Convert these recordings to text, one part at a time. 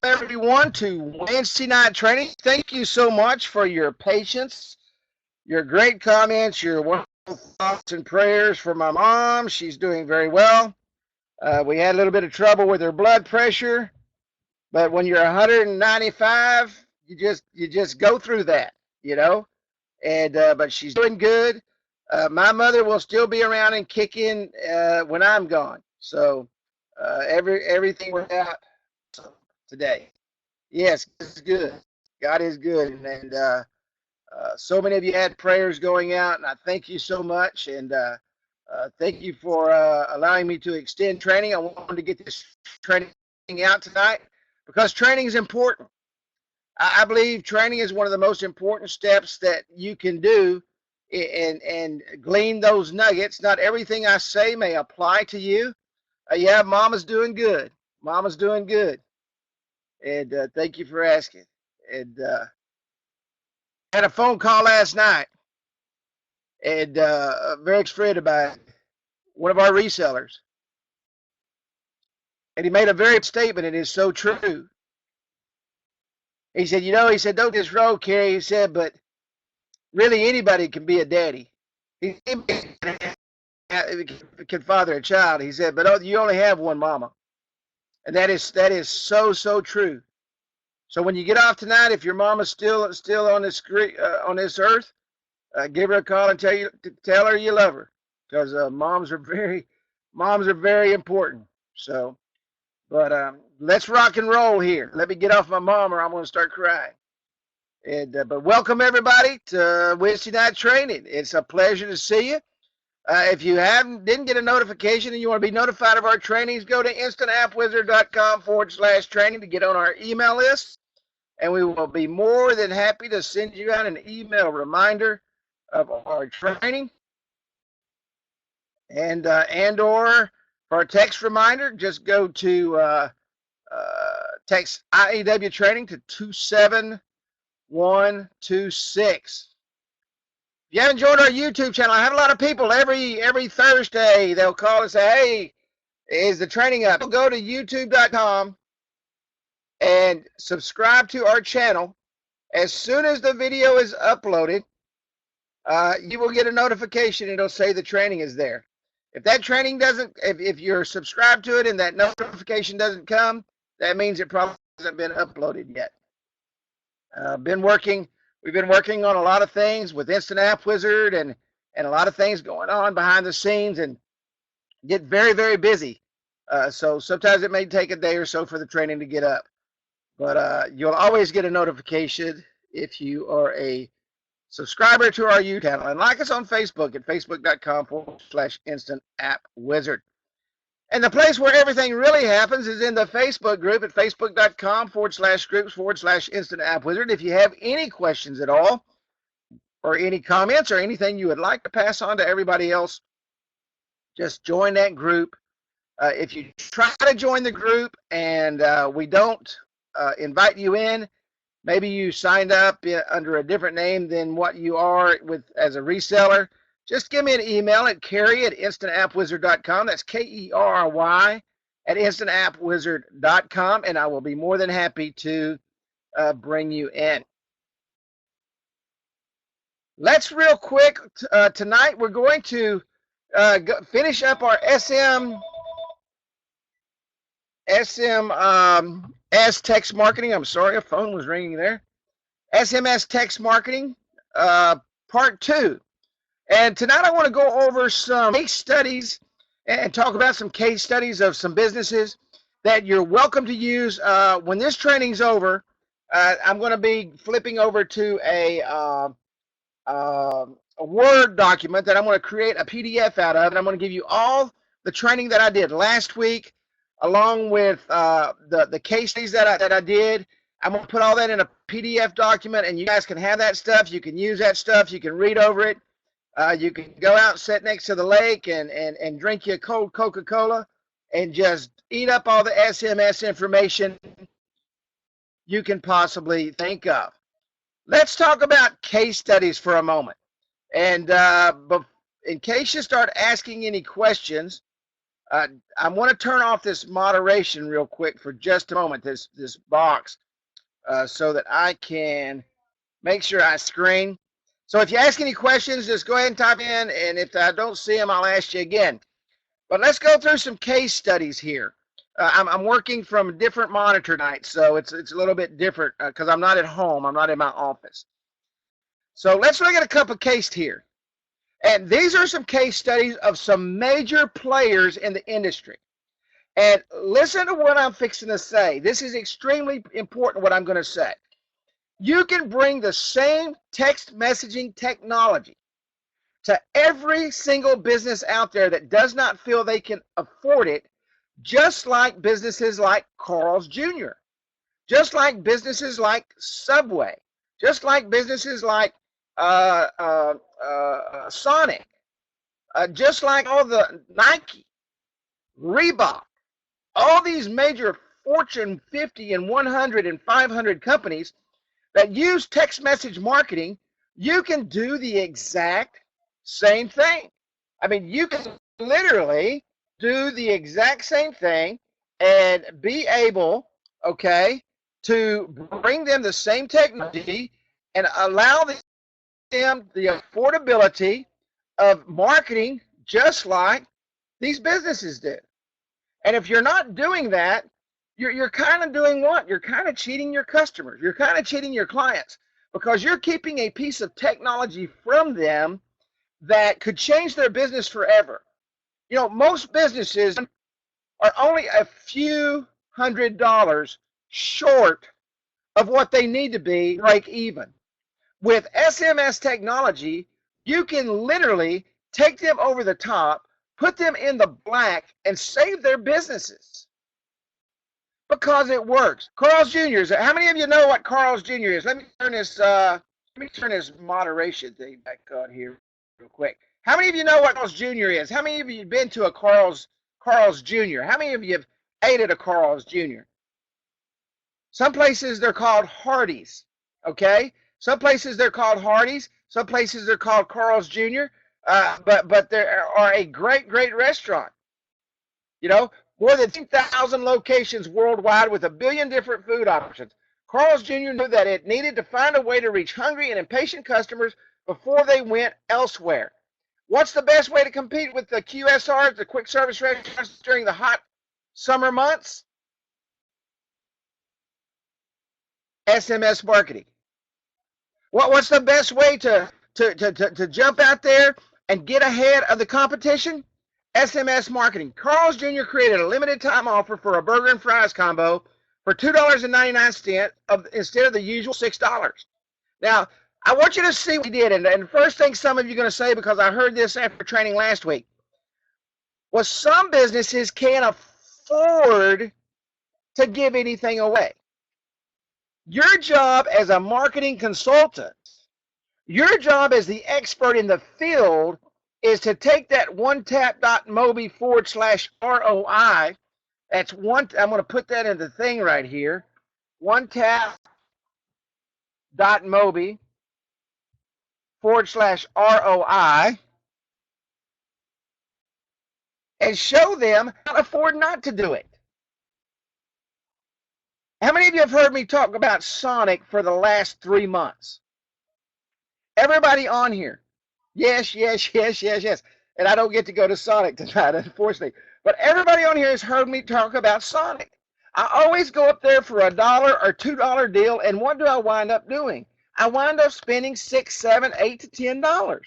everyone to Wednesday night training. Thank you so much for your patience, your great comments, your wonderful thoughts and prayers for my mom. She's doing very well. We had a little bit of trouble with her blood pressure, but when you're 195, you just go through that, you know. And but she's doing good. My mother will still be around and kicking when I'm gone. So everything worked out today. Yes, it's good. God is good, and so many of you had prayers going out, and I thank you so much. And thank you for allowing me to extend training. I wanted to get this training out tonight because training is important. I believe training is one of the most important steps that you can do and glean those nuggets. Not everything I say may apply to you. Yeah, Mama's doing good. Mama's doing good. And thank you for asking. And I had a phone call last night, and very excited about one of our resellers. And he made a very statement, and it is so true. He said, he said, don't this road carry. He said, but really anybody can be a daddy. He can father a child. He said, but you only have one mama. And that is so true. So when you get off tonight, if your mama's still on this earth, give her a call and tell her you love her, because moms are very important. So, but let's rock and roll here. Let me get off my mom, or I'm going to start crying. And but welcome everybody to Wednesday night training. It's a pleasure to see you. If you didn't get a notification and you want to be notified of our trainings, go to instantAppWizard.com/training to get on our email list. And we will be more than happy to send you out an email reminder of our training. And or for a text reminder, just go to text IAW training to 27126. If you haven't joined our YouTube channel, I have a lot of people every Thursday. They'll call and say, hey, is the training up? Go to youtube.com and subscribe to our channel. As soon as the video is uploaded, you will get a notification. It'll say the training is there. If that training doesn't, if you're subscribed to it and that notification doesn't come, that means it probably hasn't been uploaded yet. We've been working on a lot of things with Instant App Wizard and a lot of things going on behind the scenes, and get very busy. So sometimes it may take a day or so for the training to get up. But you'll always get a notification if you are a subscriber to our YouTube channel. And like us on Facebook at facebook.com/InstantAppWizard. And the place where everything really happens is in the Facebook group at facebook.com/groups/InstantAppWizard. If you have any questions at all, or any comments, or anything you would like to pass on to everybody else, just join that group. If you try to join the group and we don't invite you in, maybe you signed up under a different name than what you are as a reseller, just give me an email at Kerry@InstantAppWizard.com. That's Kerry @InstantAppWizard.com, and I will be more than happy to bring you in. Let's real quick, tonight we're going to finish up our SMS text marketing. I'm sorry, a phone was ringing there. SMS text marketing, part 2. And tonight I want to go over some case studies and talk about some case studies of some businesses that you're welcome to use. When this training's over, I'm going to be flipping over to a Word document that I'm going to create a PDF out of, and I'm going to give you all the training that I did last week, along with the case studies that I did. I'm going to put all that in a PDF document, and you guys can have that stuff. You can use that stuff. You can read over it. You can go out and sit next to the lake and drink your cold Coca-Cola and just eat up all the SMS information you can possibly think of. Let's talk about case studies for a moment. And in case you start asking any questions, I want to turn off this moderation real quick for just a moment, this box, so that I can make sure I screen. So if you ask any questions, just go ahead and type in, and if I don't see them, I'll ask you again. But let's go through some case studies here. I'm working from a different monitor tonight, so it's a little bit different because I'm not at home. I'm not in my office. So let's look at a couple of cases here. And these are some case studies of some major players in the industry. And listen to what I'm fixing to say. This is extremely important, what I'm going to say. You can bring the same text messaging technology to every single business out there that does not feel they can afford it, just like businesses like Carl's Jr., just like businesses like Subway, just like businesses like Sonic, just like all the Nike, Reebok, all these major Fortune 50 and 100 and 500 companies that use text message marketing. You can do the exact same thing. I mean, you can literally do the exact same thing and be able, okay, to bring them the same technology and allow them the affordability of marketing just like these businesses do. And if you're not doing that, you're kind of doing what? You're kind of cheating your customers. You're kind of cheating your clients because you're keeping a piece of technology from them that could change their business forever. You know, most businesses are only a few $100s short of what they need to be break even. With SMS technology, you can literally take them over the top, put them in the black, and save their businesses because it works. Carl's Jr. How many of you know what Carl's Jr. is? Let me turn this moderation thing back on here real quick. How many of you know what Carl's Jr. is? How many of you have been to a Carl's Jr.? How many of you have ate at a Carl's Jr.? Some places they're called Hardee's, okay? Some places they're called Hardee's. Some places they're called Carl's Jr. But there are a great restaurant. You know, more than 10,000 locations worldwide with 1 billion different food options. Carl's Jr. knew that it needed to find a way to reach hungry and impatient customers before they went elsewhere. What's the best way to compete with the QSRs, the quick service restaurants during the hot summer months? SMS marketing. What's the best way to jump out there and get ahead of the competition? SMS marketing. Carl's Jr. created a limited time offer for a burger and fries combo for $2.99 instead of the usual $6. Now, I want you to see what he did. And the first thing some of you are going to say, because I heard this after training last week, was some businesses can't afford to give anything away. Your job as a marketing consultant, your job as the expert in the field is to take that onetap.mobi/ROI. That's one. I'm going to put that in the thing right here. onetap.mobi/ROI and show them how to afford not to do it. How many of you have heard me talk about Sonic for the last 3 months? Everybody on here. Yes. And I don't get to go to Sonic tonight, unfortunately. But everybody on here has heard me talk about Sonic. I always go up there for $1 or $2 deal, and what do I wind up doing? I wind up spending $6, $7, $8 to $10.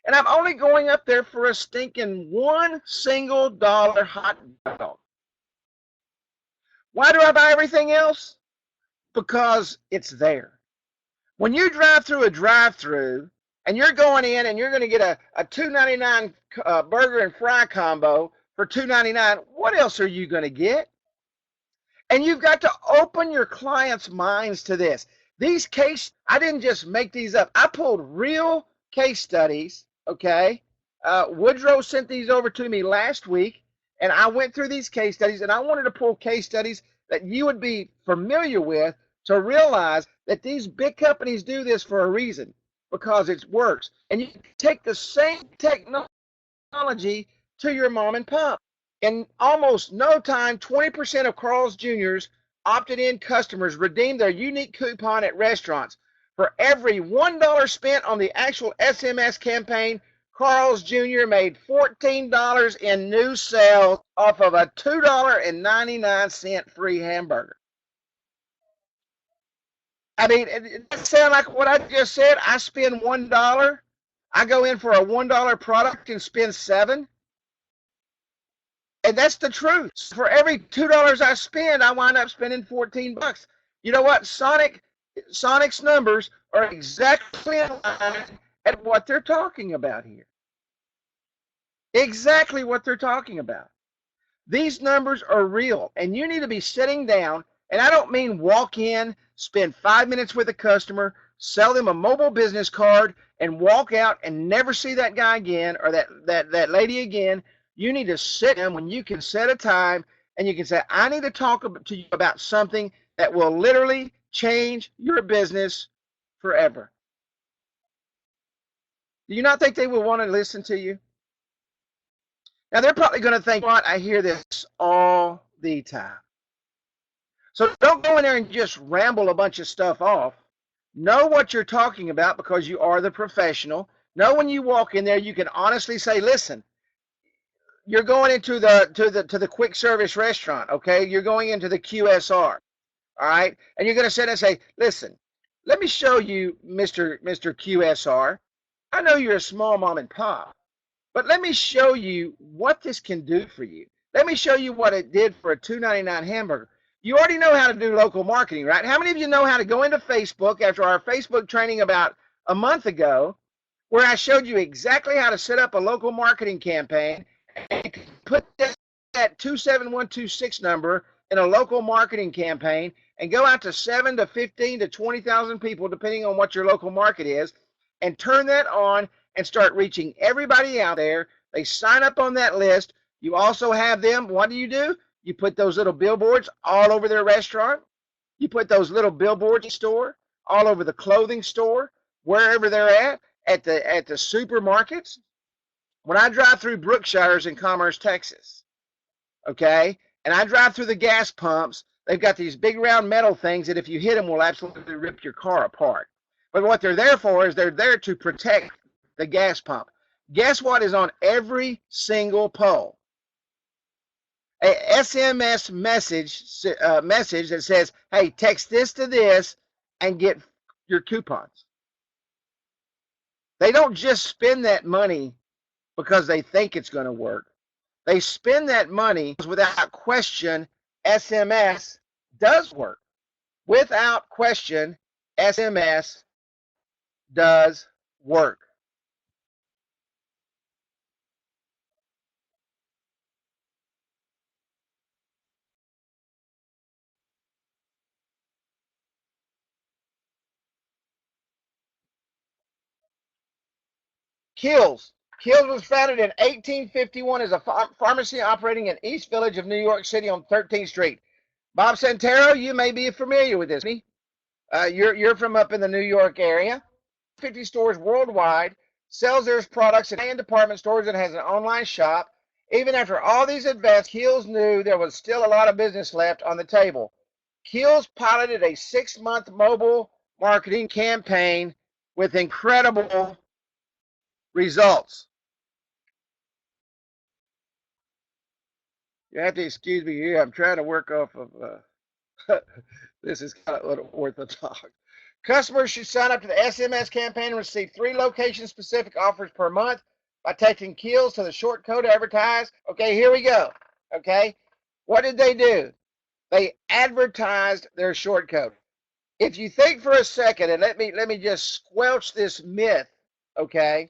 And I'm only going up there for a stinking $1 single hot dog. Why do I buy everything else? Because it's there. When you drive through a drive-through and you're going in and you're going to get a $2.99 burger and fry combo for $2.99, what else are you going to get? And you've got to open your clients' minds to this. These I didn't just make these up. I pulled real case studies, okay? Woodrow sent these over to me last week, and I went through these case studies, and I wanted to pull case studies that you would be familiar with to realize that these big companies do this for a reason, because it works. And you take the same technology to your mom and pop. In almost no time, 20% of Carl's Jr.'s opted-in customers redeemed their unique coupon at restaurants. For every $1 spent on the actual SMS campaign, Carl's Jr. made $14 in new sales off of a $2.99 free hamburger. I mean, it doesn't sound like what I just said. I spend $1. I go in for a $1 product and spend $7. And that's the truth. For every $2 I spend, I wind up spending $14. You know what? Sonic's numbers are exactly in line at what they're talking about here. Exactly what they're talking about. These numbers are real, and you need to be sitting down. And I don't mean walk in, spend 5 minutes with a customer, sell them a mobile business card, and walk out and never see that guy again or that lady again. You need to sit down when you can set a time and you can say, I need to talk to you about something that will literally change your business forever. Do you not think they will want to listen to you? Now, they're probably going to think, what? I hear this all the time. So don't go in there and just ramble a bunch of stuff off. Know what you're talking about because you are the professional. Know when you walk in there, you can honestly say, listen, you're going into the quick service restaurant, okay? You're going into the QSR, all right? And you're going to sit and say, listen, let me show you, Mr. QSR. I know you're a small mom and pop, but let me show you what this can do for you. Let me show you what it did for a $2.99 hamburger. You already know how to do local marketing, right? How many of you know how to go into Facebook after our Facebook training about a month ago, where I showed you exactly how to set up a local marketing campaign and put that 27126 number in a local marketing campaign and go out to 7 to 15 to 20,000 people, depending on what your local market is, and turn that on and start reaching everybody out there. They sign up on that list. You also have them. What do? You put those little billboards all over their restaurant. You put those little billboards in the store, all over the clothing store, wherever they're at the supermarkets. When I drive through Brookshire's in Commerce, Texas, okay, and I drive through the gas pumps, they've got these big round metal things that if you hit them will absolutely rip your car apart. But what they're there for is they're there to protect the gas pump. Guess what is on every single pole? A SMS message that says, hey, text this to this and get your coupons. They don't just spend that money because they think it's going to work. They spend that money because without question, SMS does work. Without question, SMS does work. Kills. Kills was founded in 1851 as a pharmacy operating in East Village of New York City on 13th Street. Bob Santero, you may be familiar with this. You're from up in the New York area. 50 stores worldwide, sells their products in department stores and has an online shop. Even after all these advances, Keels knew there was still a lot of business left on the table. Keels piloted a 6-month mobile marketing campaign with incredible results. You have to excuse me here. I'm trying to work off of this is kind of a little orthodox. Customers should sign up to the SMS campaign and receive 3 location-specific offers per month by texting Keels to the short code advertised. Okay, here we go. Okay, what did they do? They advertised their short code. If you think for a second, and let me just squelch this myth, okay,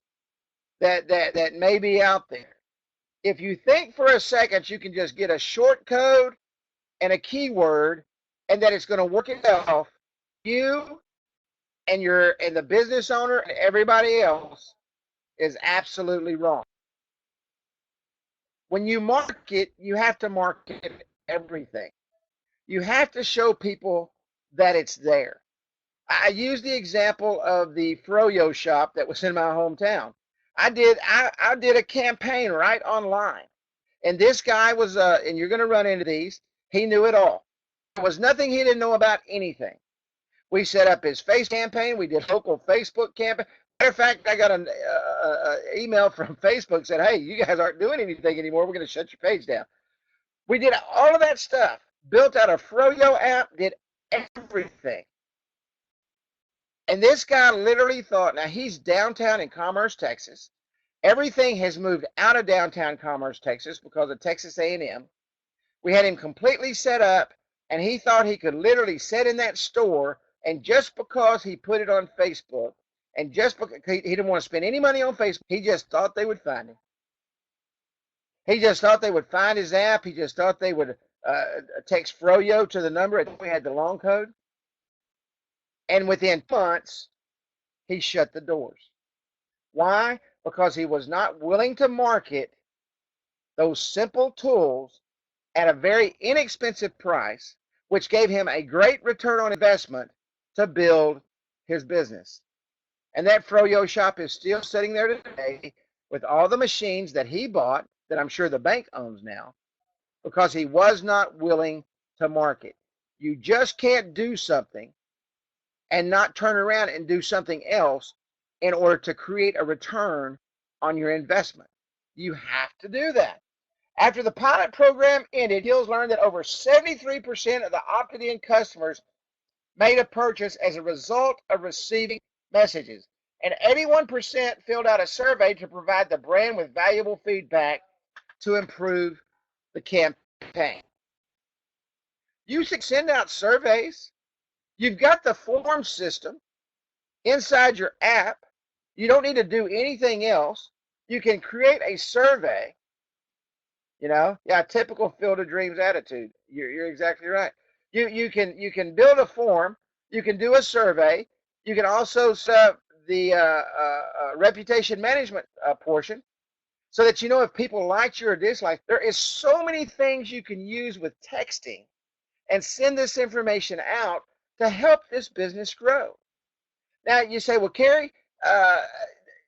that may be out there. If you think for a second you can just get a short code and a keyword and that it's going to work itself, you and the business owner and everybody else is absolutely wrong. When you market, you have to market everything. You have to show people that it's there. I use the example of the froyo shop that was in my hometown. I did a campaign right online. And this guy was, and you're going to run into these, he knew it all. There was nothing he didn't know about anything. We set up his face campaign. We did local Facebook campaign. Matter of fact, I got an email from Facebook said, hey, you guys aren't doing anything anymore. We're going to shut your page down. We did all of that stuff, built out a Froyo app, did everything. And this guy literally thought, now he's downtown in Commerce, Texas. Everything has moved out of downtown Commerce, Texas because of Texas A&M. We had him completely set up, and he thought he could literally sit in that store, and just because he put it on Facebook, and just because he didn't want to spend any money on Facebook, he just thought they would find him. He just thought they would find his app. He just thought they would text Froyo to the number. We had the long code. And within months, he shut the doors. Why? Because he was not willing to market those simple tools at a very inexpensive price, which gave him a great return on investment to build his business. And that Froyo shop is still sitting there today with all the machines that he bought, that I'm sure the bank owns now, because he was not willing to market. You just can't do something and not turn around and do something else in order to create a return on your investment. You have to do that. After the pilot program ended, Hills learned that over 73% of the opted-in customers made a purchase as a result of receiving messages, and 81% filled out a survey to provide the brand with valuable feedback to improve the campaign. You should send out surveys. You've got the form system inside your app. You don't need to do anything else. You can create a survey. Typical Field of Dreams attitude. You're exactly right. You can build a form. You can do a survey. You can also set up the reputation management portion, so that you know if people liked you or disliked. There is so many things you can use with texting and send this information out to help this business grow. Now you say, well, Kerry,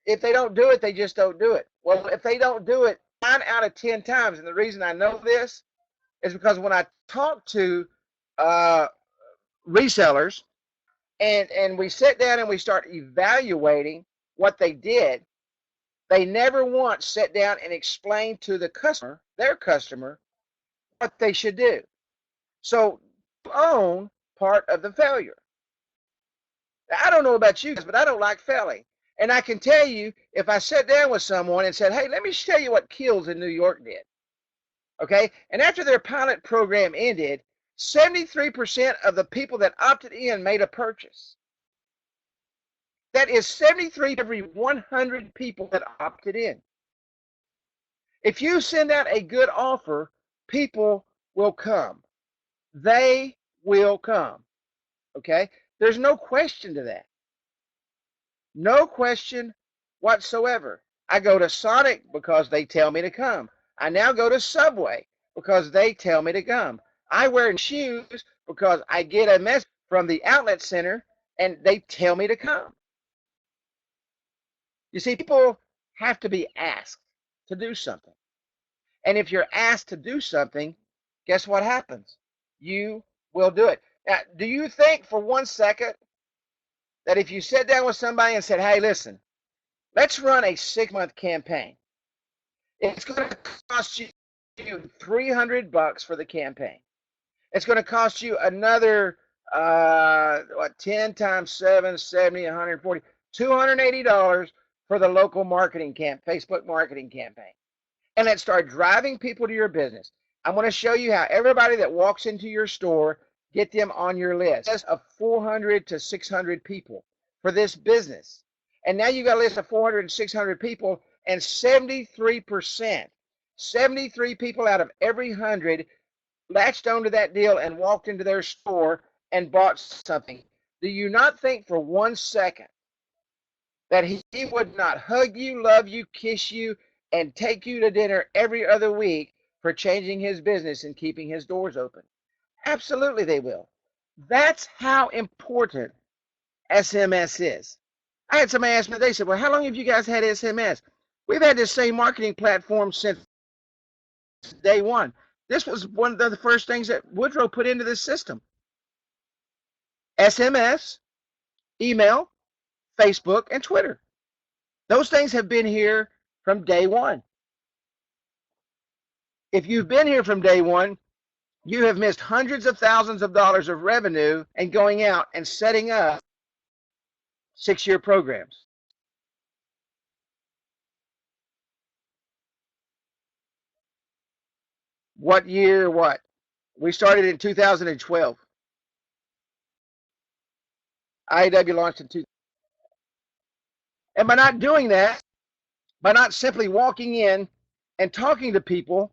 if they don't do it, they just don't do it. Well, if they don't do it 9 out of 10 times, and the reason I know this is because when I talk to resellers and we sit down and we start evaluating what they did, they never once sit down and explain to the customer, their customer, what they should do. So own part of the failure. Now, I don't know about you guys, but I don't like failing. And I can tell you, if I sat down with someone and said, hey, let me show you what Kills in New York did. Okay? And after their pilot program ended, 73% of the people that opted in made a purchase. That is 73 every 100 people that opted in. If you send out a good offer, people will come. They will come. Okay? There's no question to that. No question whatsoever. I go to Sonic because they tell me to come. I now go to Subway because they tell me to come. I wear shoes because I get a message from the outlet center and they tell me to come. You see, people have to be asked to do something. And if you're asked to do something, guess what happens? You will do it. Now, do you think for 1 second that if you sat down with somebody and said, hey, listen, let's run a 6-month campaign. It's going to cost you $300 for the campaign. It's going to cost you another 10 times 7, 70, 140, $280 for the local marketing Facebook marketing campaign. And let's start driving people to your business. I'm going to show you how everybody that walks into your store, get them on your list of 400 to 600 people for this business. And now you got a list of 400 and 600 people, and 73%, 73 people out of every 100 latched onto that deal and walked into their store and bought something. Do you not think for 1 second that he would not hug you, love you, kiss you, and take you to dinner every other week for changing his business and keeping his doors open? Absolutely they will. That's how important SMS is. I had somebody ask me, they said, well, how long have you guys had SMS? We've had this same marketing platform since day one. This was one of the first things that Woodrow put into this system. SMS, email, Facebook, and Twitter. Those things have been here from day one. If you've been here from day one, you have missed hundreds of thousands of dollars of revenue and going out and setting up 6-year programs. What year? What? We started in 2012. IAW launched in 2000. And by not doing that, by not simply walking in and talking to people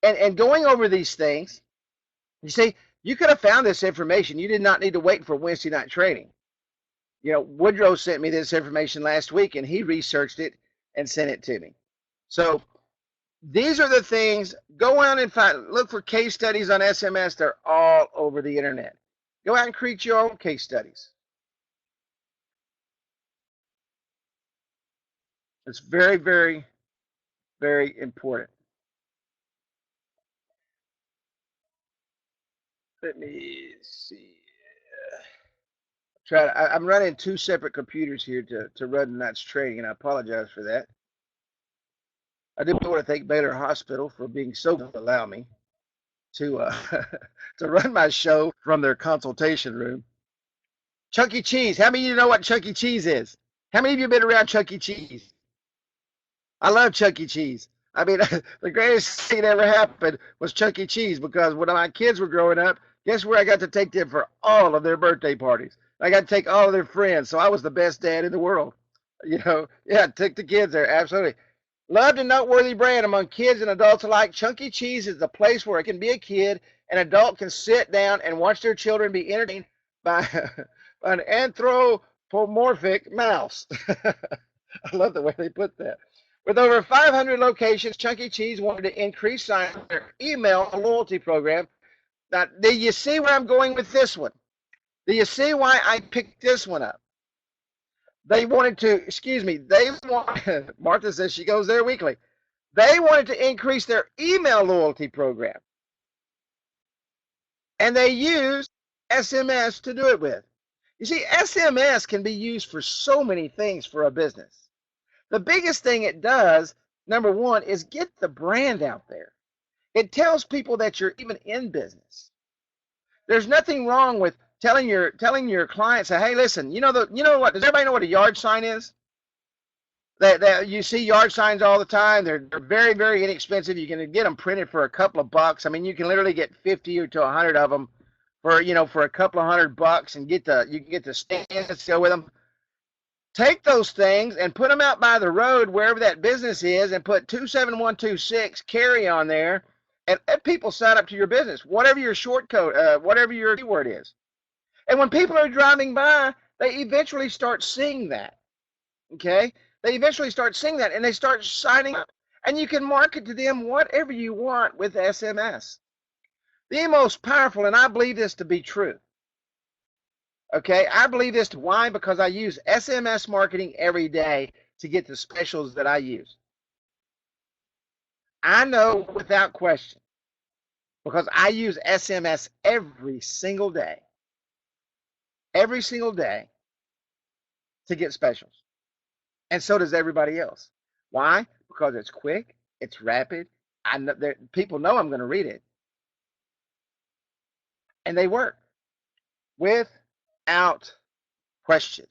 and going over these things, you see, you could have found this information. You did not need to wait for Wednesday night training. You know, Woodrow sent me this information last week, and he researched it and sent it to me. So these are the things. Go out and look for case studies on SMS. They're all over the internet. Go out and create your own case studies. It's very, very, very important. Let me see. I'm running 2 separate computers here to run tonight's training, and I apologize for that. I do want to thank Baylor Hospital for being so good to allow me to to run my show from their consultation room. Chuck E. Cheese. How many of you know what Chuck E. Cheese is? How many of you have been around Chuck E. Cheese? I love Chuck E. Cheese. I mean, the greatest thing that ever happened was Chuck E. Cheese, because when my kids were growing up, guess where I got to take them for all of their birthday parties? I got to take all of their friends, so I was the best dad in the world. You know, yeah, took the kids there, absolutely. Loved and noteworthy brand among kids and adults alike. Chuck E. Cheese is the place where it can be a kid, an adult can sit down and watch their children be entertained by an anthropomorphic mouse. I love the way they put that. With over 500 locations, Chuck E. Cheese wanted to increase their email loyalty program. Now, do you see where I'm going with this one? Do you see why I picked this one up? They wanted to, Martha says she goes there weekly. They wanted to increase their email loyalty program. And they used SMS to do it with. You see, SMS can be used for so many things for a business. The biggest thing it does, number one, is get the brand out there. It tells people that you're even in business. There's nothing wrong with telling your clients, hey, listen, you know what? Does everybody know what a yard sign is? That you see yard signs all the time. They're very, very inexpensive. You can get them printed for a couple of bucks. I mean, you can literally get 50 or to 100 of them for a couple of $100 and you can get the stands to go with them. Take those things and put them out by the road wherever that business is, and put 27126 carry on there, and let people sign up to your business, whatever your short code, whatever your keyword is. And when people are driving by, they eventually start seeing that. Okay? They eventually start seeing that, and they start signing up. And you can market to them whatever you want with SMS. The most powerful, and I believe this to be true. Okay, I believe this. Why? Because I use SMS marketing every day to get the specials that I use. I know without question, because I use SMS every single day to get specials. And so does everybody else. Why? Because it's quick, it's rapid. I know that people know I'm going to read it. And they work without question.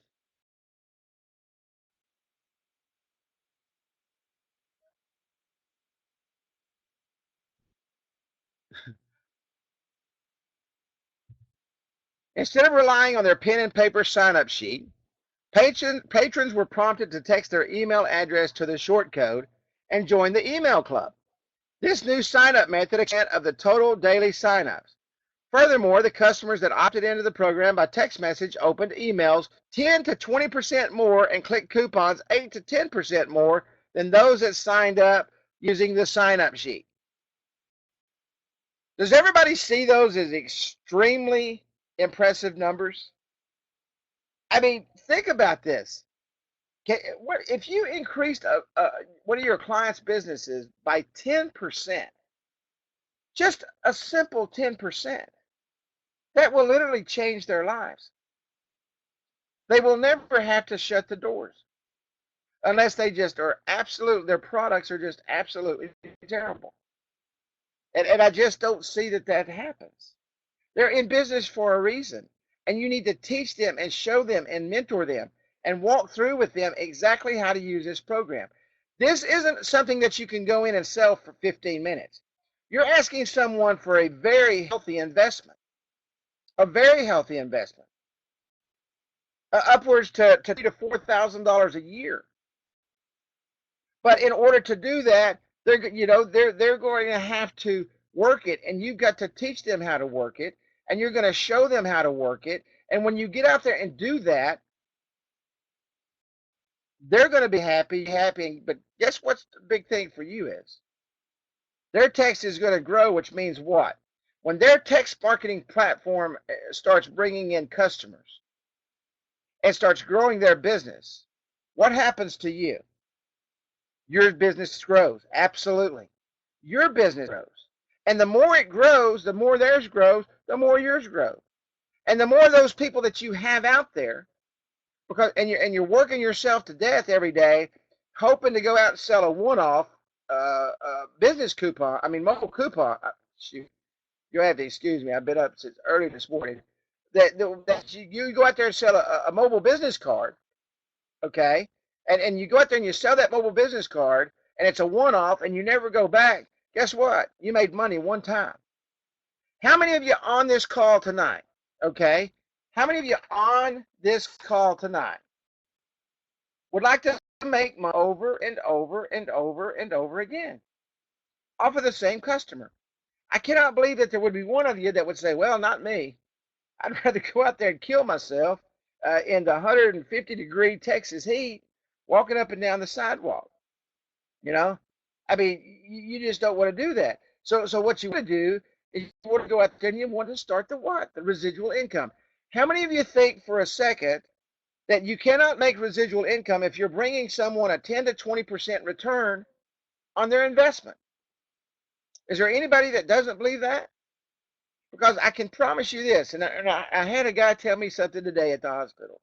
Instead of relying on their pen and paper sign-up sheet, patrons were prompted to text their email address to the short code and join the email club. This new sign-up method accounted of the total daily sign-ups. Furthermore, the customers that opted into the program by text message opened emails 10 to 20% more and clicked coupons 8 to 10% more than those that signed up using the sign-up sheet. Does everybody see those as extremely impressive numbers? I mean, think about this. If you increased one of your clients' businesses by 10%, just a simple 10%, that will literally change their lives. They will never have to shut the doors unless they just are absolute, their products are just absolutely terrible. And I just don't see that that happens. They're in business for a reason. And you need to teach them and show them and mentor them and walk through with them exactly how to use this program. This isn't something that you can go in and sell for 15 minutes. You're asking someone for a very healthy investment, a very healthy investment, upwards to $3,000 to $4,000 a year. But in order to do that, they're going to have to work it, and you've got to teach them how to work it, and you're going to show them how to work it. And when you get out there and do that, they're going to be happy. But guess what's the big thing for you is their text is going to grow, which means what? When their text marketing platform starts bringing in customers and starts growing their business, what happens to you? Your business grows. Absolutely. Your business grows. And the more it grows, the more theirs grows, the more yours grows. And the more of those people that you have out there, you're working yourself to death every day, hoping to go out and sell a one-off business coupon, mobile coupon. Shoot, you'll have to excuse me. I've been up since early this morning. That you go out there and sell a mobile business card, okay? And you go out there and you sell that mobile business card, and it's a one-off, and you never go back. Guess what? You made money one time. How many of you on this call tonight, okay? How many of you on this call tonight would like to make money over and over and over and over again off of the same customer? I cannot believe that there would be one of you that would say, well, not me. I'd rather go out there and kill myself in the 150-degree Texas heat walking up and down the sidewalk. You just don't want to do that. So what you want to do is you want to go out there and you want to start the what? The residual income. How many of you think for a second that you cannot make residual income if you're bringing someone a 10 to 20% return on their investment? Is there anybody that doesn't believe that? Because I can promise you this, and I had a guy tell me something today at the hospital.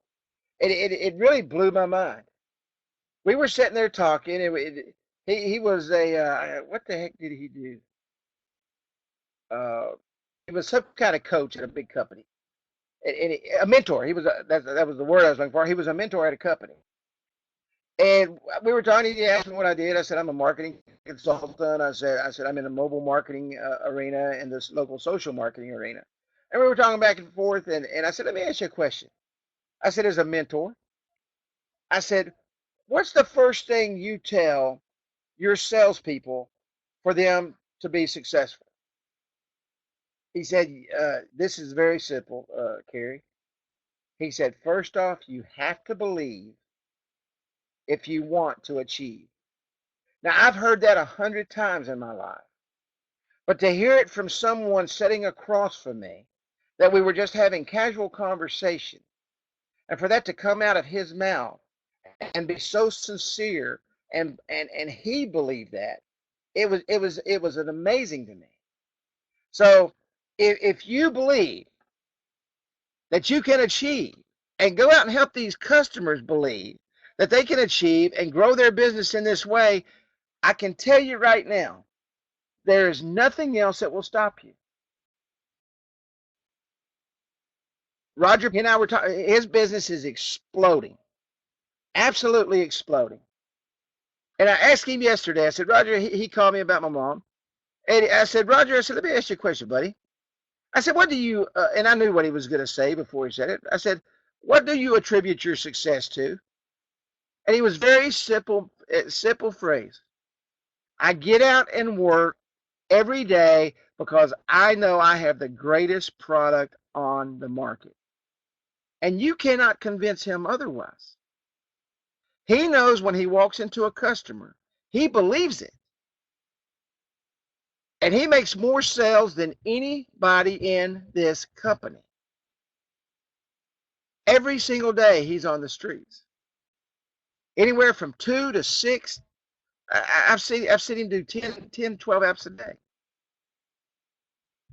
It really blew my mind. We were sitting there talking, and he was what the heck did he do? He was some kind of coach at a big company, and a mentor. He was that was the word I was looking for. He was a mentor at a company, and we were talking. He asked me what I did. I said I'm a marketing consultant. I said I'm in the mobile marketing arena and this local social marketing arena, and we were talking back and forth. And I said, let me ask you a question. I said, as a mentor, I said, what's the first thing you tell your salespeople for them to be successful? He said, this is very simple, Carrie. He said, first off, you have to believe if you want to achieve. Now, I've heard that 100 times in my life, but to hear it from someone sitting across from me, that we were just having casual conversation, and for that to come out of his mouth and be so sincere, and he believed that, it was an amazing to me. So if you believe that you can achieve and go out and help these customers believe that they can achieve and grow their business in this way, I can tell you right now, there is nothing else that will stop you. Roger, he and I were talking, his business is exploding, absolutely exploding. And I asked him yesterday, I said, Roger, he called me about my mom. And I said, Roger, I said, let me ask you a question, buddy. I said, what do you, and I knew what he was going to say before he said it. I said, what do you attribute your success to? And he was very simple phrase. I get out and work every day because I know I have the greatest product on the market. And you cannot convince him otherwise. He knows when he walks into a customer, he believes it. And he makes more sales than anybody in this company. Every single day he's on the streets. Anywhere from 2 to 6. I've seen him do 10, 12 apps a day.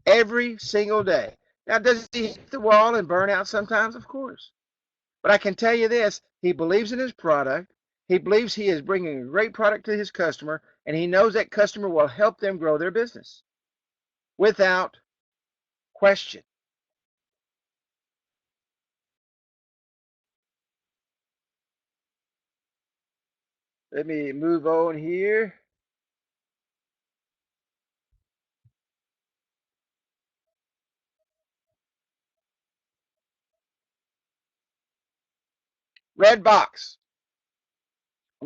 every single day. Now, does he hit the wall and burn out sometimes? Of course. But I can tell you this, he believes in his product. He believes he is bringing a great product to his customer, and he knows that customer will help them grow their business without question. Let me move on here. Redbox.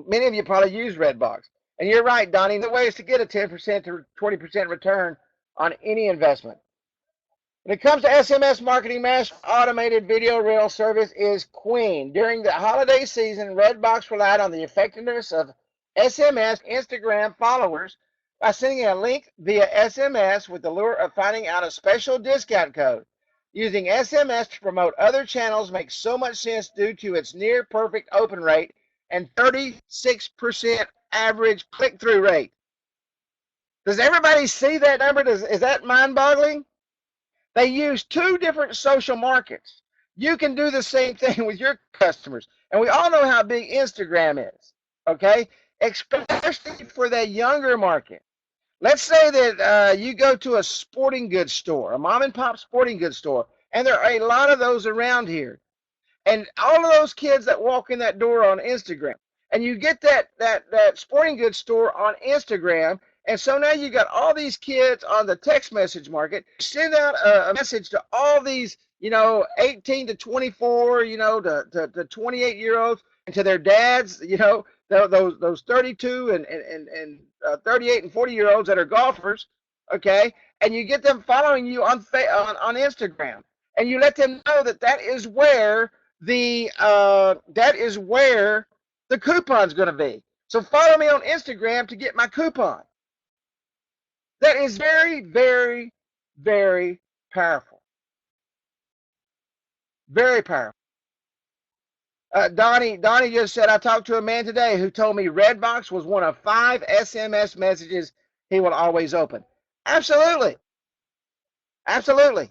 Many of you probably use Redbox. And you're right, Donnie. The way is to get a 10% to 20% return on any investment. When it comes to SMS marketing, mass automated video reel service is queen. During the holiday season, Redbox relied on the effectiveness of SMS Instagram followers by sending a link via SMS with the lure of finding out a special discount code. Using SMS to promote other channels makes so much sense due to its near perfect open rate and 36% average click-through rate. Does everybody see that number? Is that mind-boggling? They use two different social markets. You can do the same thing with your customers. And we all know how big Instagram is, okay? Especially for that younger market. Let's say that you go to a sporting goods store, a mom and pop sporting goods store, and there are a lot of those around here. And all of those kids that walk in that door on Instagram, and you get that sporting goods store on Instagram, and so now you got all these kids on the text message market. Send out a message to all these, 18 to 24, to 28-year-olds, and to their dads, those 32 and 38 and 40-year-olds that are golfers, okay, and you get them following you on Instagram, and you let them know that is where the coupon's going to be. So follow me on Instagram to get my coupon. That is very, very, very powerful. Very powerful. Donnie just said, I talked to a man today who told me Redbox was one of 5 SMS messages he will always open. Absolutely. Absolutely.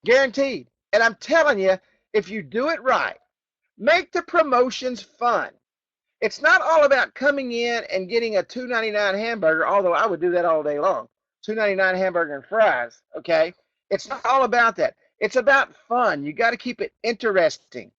Guaranteed. And I'm telling you, if you do it right, make the promotions fun. It's not all about coming in and getting a $2.99 hamburger, although I would do that all day long. $2.99 hamburger and fries, okay? It's not all about that. It's about fun. You got to keep it interesting.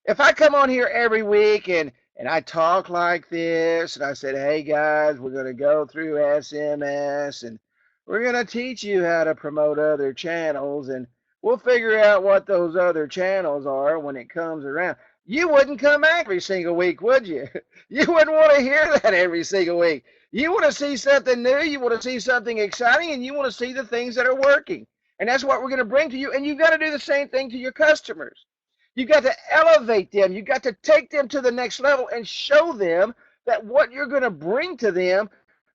If I come on here every week and I talk like this and I said, hey guys, we're going to go through SMS and we're going to teach you how to promote other channels and we'll figure out what those other channels are when it comes around. You wouldn't come back every single week, would you? You wouldn't want to hear that every single week. You want to see something new, you want to see something exciting, and you want to see the things that are working. And that's what we're going to bring to you. And you've got to do the same thing to your customers. You got to elevate them. You got to take them to the next level and show them that what you're going to bring to them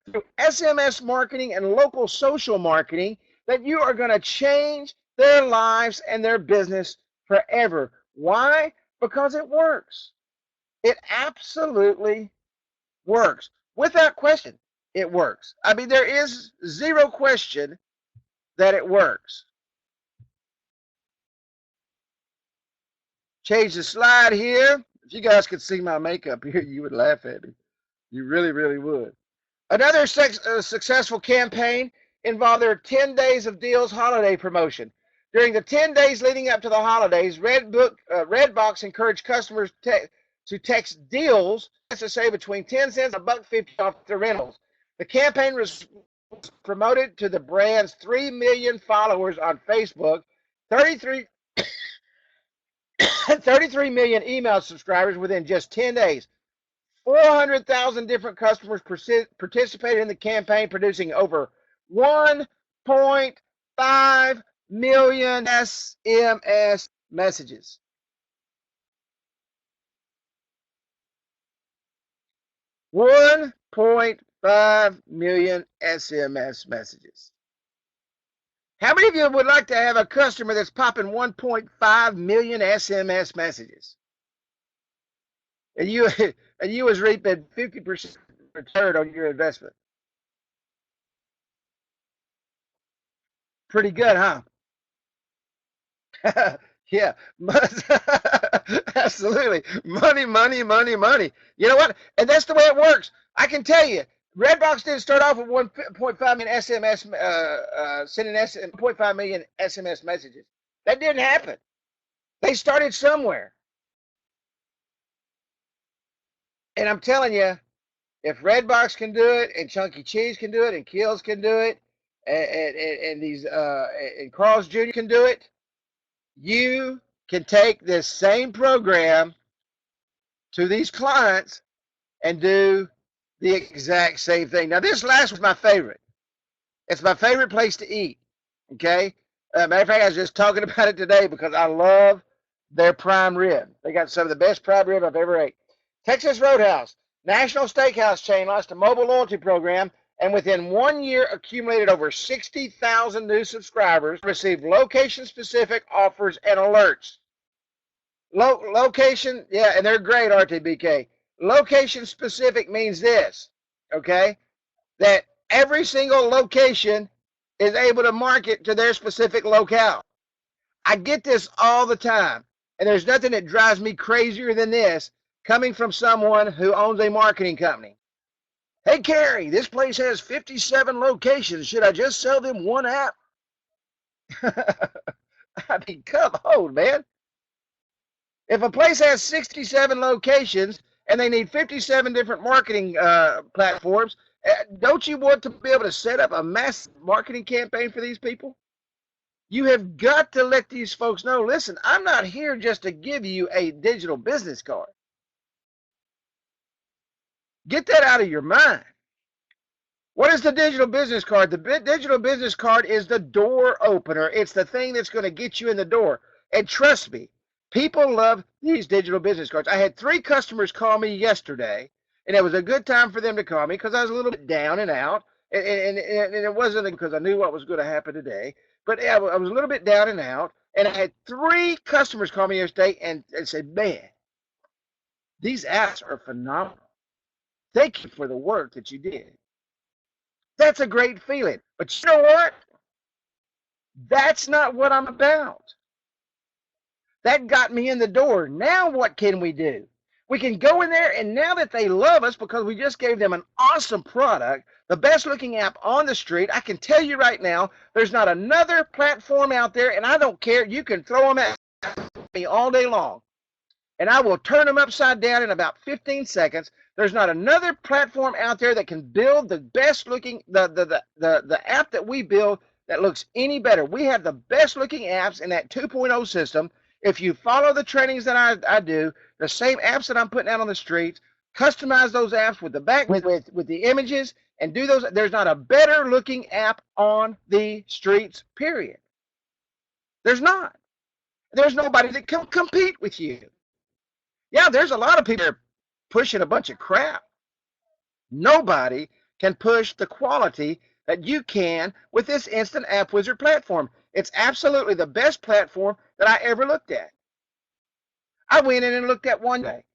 through SMS marketing and local social marketing, that you are going to change their lives and their business forever. Why? Because it works. It absolutely works. Without question, it works. I mean, there is zero question that it works. Change the slide here. If you guys could see my makeup here, you would laugh at me. You really, really would. Another successful campaign involved their 10 Days of Deals holiday promotion. During the 10 days leading up to the holidays, Redbox encouraged customers to text deals to save between 10 cents and $1.50 off their rentals. The campaign was promoted to the brand's 3 million followers on Facebook, 33 33 million email subscribers within just 10 days. 400,000 different customers participated in the campaign, producing over 1.5 million SMS messages. 1.5 million SMS messages. How many of you would like to have a customer that's popping 1.5 million SMS messages? And you was reaping 50% return on your investment. Pretty good, huh? Yeah, absolutely. Money, money, money, money. You know what? And that's the way it works. I can tell you, Redbox didn't start off with 1.5 million SMS, sending 1.5 million SMS messages. That didn't happen. They started somewhere. And I'm telling you, if Redbox can do it, and Chunky Cheese can do it, and Kills can do it, and these and Carl's Jr. can do it, you can take this same program to these clients and do the exact same thing. Now, this last was my favorite. It's my favorite place to eat. Okay. Matter of fact, I was just talking about it today because I love their prime rib. They got some of the best prime rib I've ever ate. Texas Roadhouse, national steakhouse chain, launched a mobile loyalty program, and within 1 year accumulated over 60,000 new subscribers, received location-specific offers and alerts. Location, yeah, and they're great, RTBK. Location specific means this, okay, that every single location is able to market to their specific locale. I get this all the time, and there's nothing that drives me crazier than this coming from someone who owns a marketing company. Hey, Carrie, this place has 57 locations. Should I just sell them one app? I mean, come on, man. If a place has 67 locations and they need 57 different marketing platforms, don't you want to be able to set up a massive marketing campaign for these people? You have got to let these folks know, listen, I'm not here just to give you a digital business card. Get that out of your mind. What is the digital business card? The digital business card is the door opener. It's the thing that's going to get you in the door. And trust me, people love these digital business cards. I had 3 customers call me yesterday, and it was a good time for them to call me because I was a little bit down and out. And it wasn't because I knew what was going to happen today, but I was a little bit down and out. And I had 3 customers call me yesterday and said, man, these apps are phenomenal. Thank you for the work that you did. That's a great feeling. But you know what? That's not what I'm about. That got me in the door. Now what can we do? We can go in there, and now that they love us because we just gave them an awesome product, the best looking app on the street, I can tell you right now, there's not another platform out there, and I don't care. You can throw them at me all day long, and I will turn them upside down in about 15 seconds. There's not another platform out there that can build the best looking, the app that we build that looks any better. We have the best looking apps in that 2.0 system. If you follow the trainings that I do, the same apps that I'm putting out on the streets, customize those apps with the back with the images and do those. There's not a better looking app on the streets, period. There's not. There's nobody that can compete with you. Yeah, there's a lot of people pushing a bunch of crap. Nobody can push the quality that you can with this Instant App Wizard platform. It's absolutely the best platform that I ever looked at. I went in and looked at one day.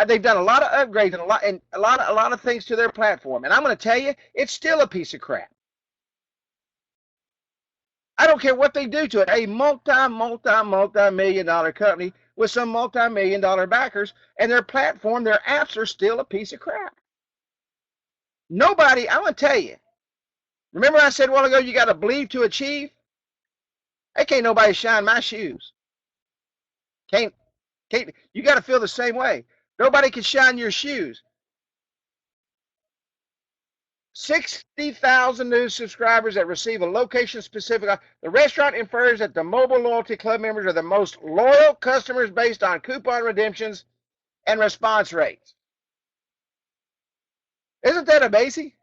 They've done a lot of upgrades and a lot of things to their platform. And I'm going to tell you, it's still a piece of crap. I don't care what they do to it. A multi-million dollar company with some multi-million dollar backers, and their platform, their apps are still a piece of crap. Nobody, I'm going to tell you, remember I said a while ago, you got to believe to achieve? Hey, can't nobody shine my shoes. Can't, you got to feel the same way. Nobody can shine your shoes. 60,000 new subscribers that receive a location-specific. The restaurant infers that the mobile loyalty club members are the most loyal customers based on coupon redemptions and response rates. Isn't that amazing?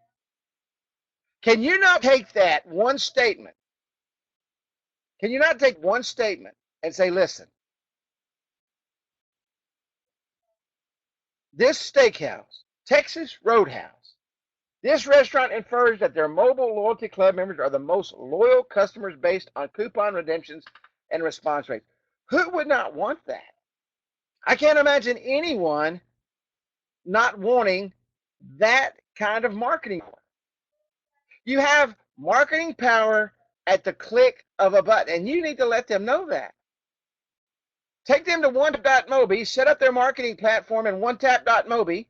Can you not take that one statement? Can you not take one statement and say, listen, this steakhouse, Texas Roadhouse, this restaurant infers that their mobile loyalty club members are the most loyal customers based on coupon redemptions and response rates. Who would not want that? I can't imagine anyone not wanting that kind of marketing. You have marketing power at the click of a button. And you need to let them know that. Take them to OneTap.mobi, set up their marketing platform in OneTap.mobi,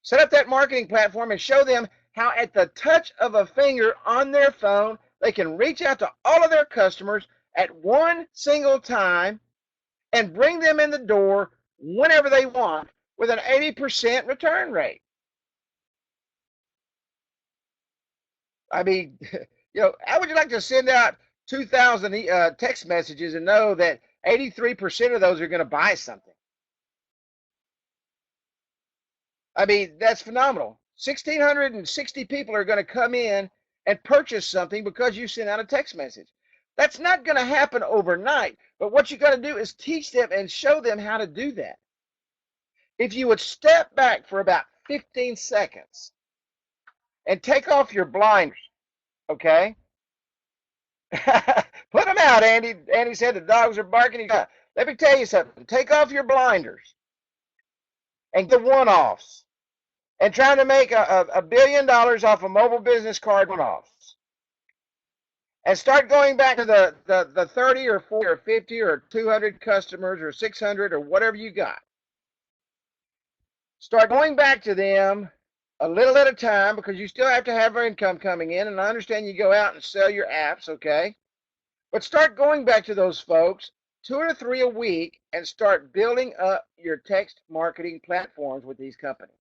set up that marketing platform and show them how at the touch of a finger on their phone, they can reach out to all of their customers at one single time and bring them in the door whenever they want with an 80% return rate. I mean, how would you like to send out 2,000 text messages and know that 83% of those are going to buy something? I mean, that's phenomenal. 1,660 people are going to come in and purchase something because you sent out a text message. That's not going to happen overnight, but what you got to do is teach them and show them how to do that. If you would step back for about 15 seconds and take off your blinders, okay? Put them out, Andy. Andy said the dogs are barking. Let me tell you something. Take off your blinders and get the one-offs and trying to make $1 billion off a mobile business card one-offs. And start going back to the 30 or 40 or 50 or 200 customers or 600 or whatever you got. Start going back to them a little at a time because you still have to have income coming in. And I understand you go out and sell your apps, okay? But start going back to those folks 2 or 3 a week and start building up your text marketing platforms with these companies.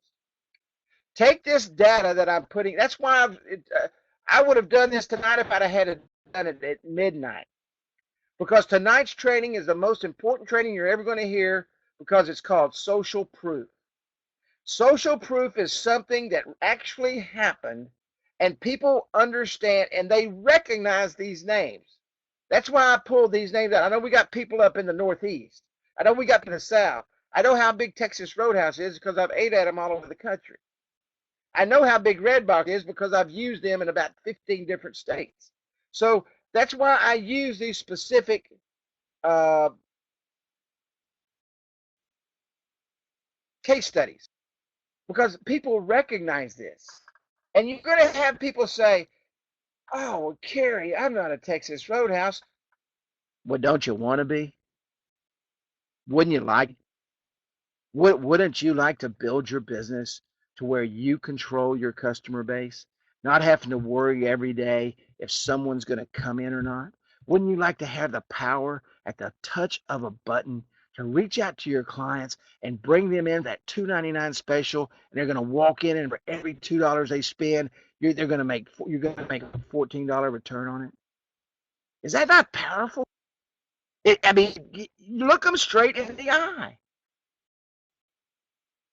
Take this data that I'm putting. That's why I would have done this tonight if I'd have had it done at midnight. Because tonight's training is the most important training you're ever going to hear because it's called social proof. Social proof is something that actually happened and people understand and they recognize these names. That's why I pulled these names out. I know we got people up in the Northeast. I know we got in the South. I know how big Texas Roadhouse is because I've ate at them all over the country. I know how big Redbox is because I've used them in about 15 different states. So that's why I use these specific case studies because people recognize this. And you're going to have people say, oh, well, Kerry, I'm not a Texas Roadhouse. Well, don't you want to be? Wouldn't you like? Wouldn't you like to build your business to where you control your customer base, not having to worry every day if someone's going to come in or not? Wouldn't you like to have the power at the touch of a button to reach out to your clients and bring them in that $2.99 special, and they're going to walk in and for every $2 they spend, you're going to make a $14 return on it? Is that not powerful? You look them straight in the eye.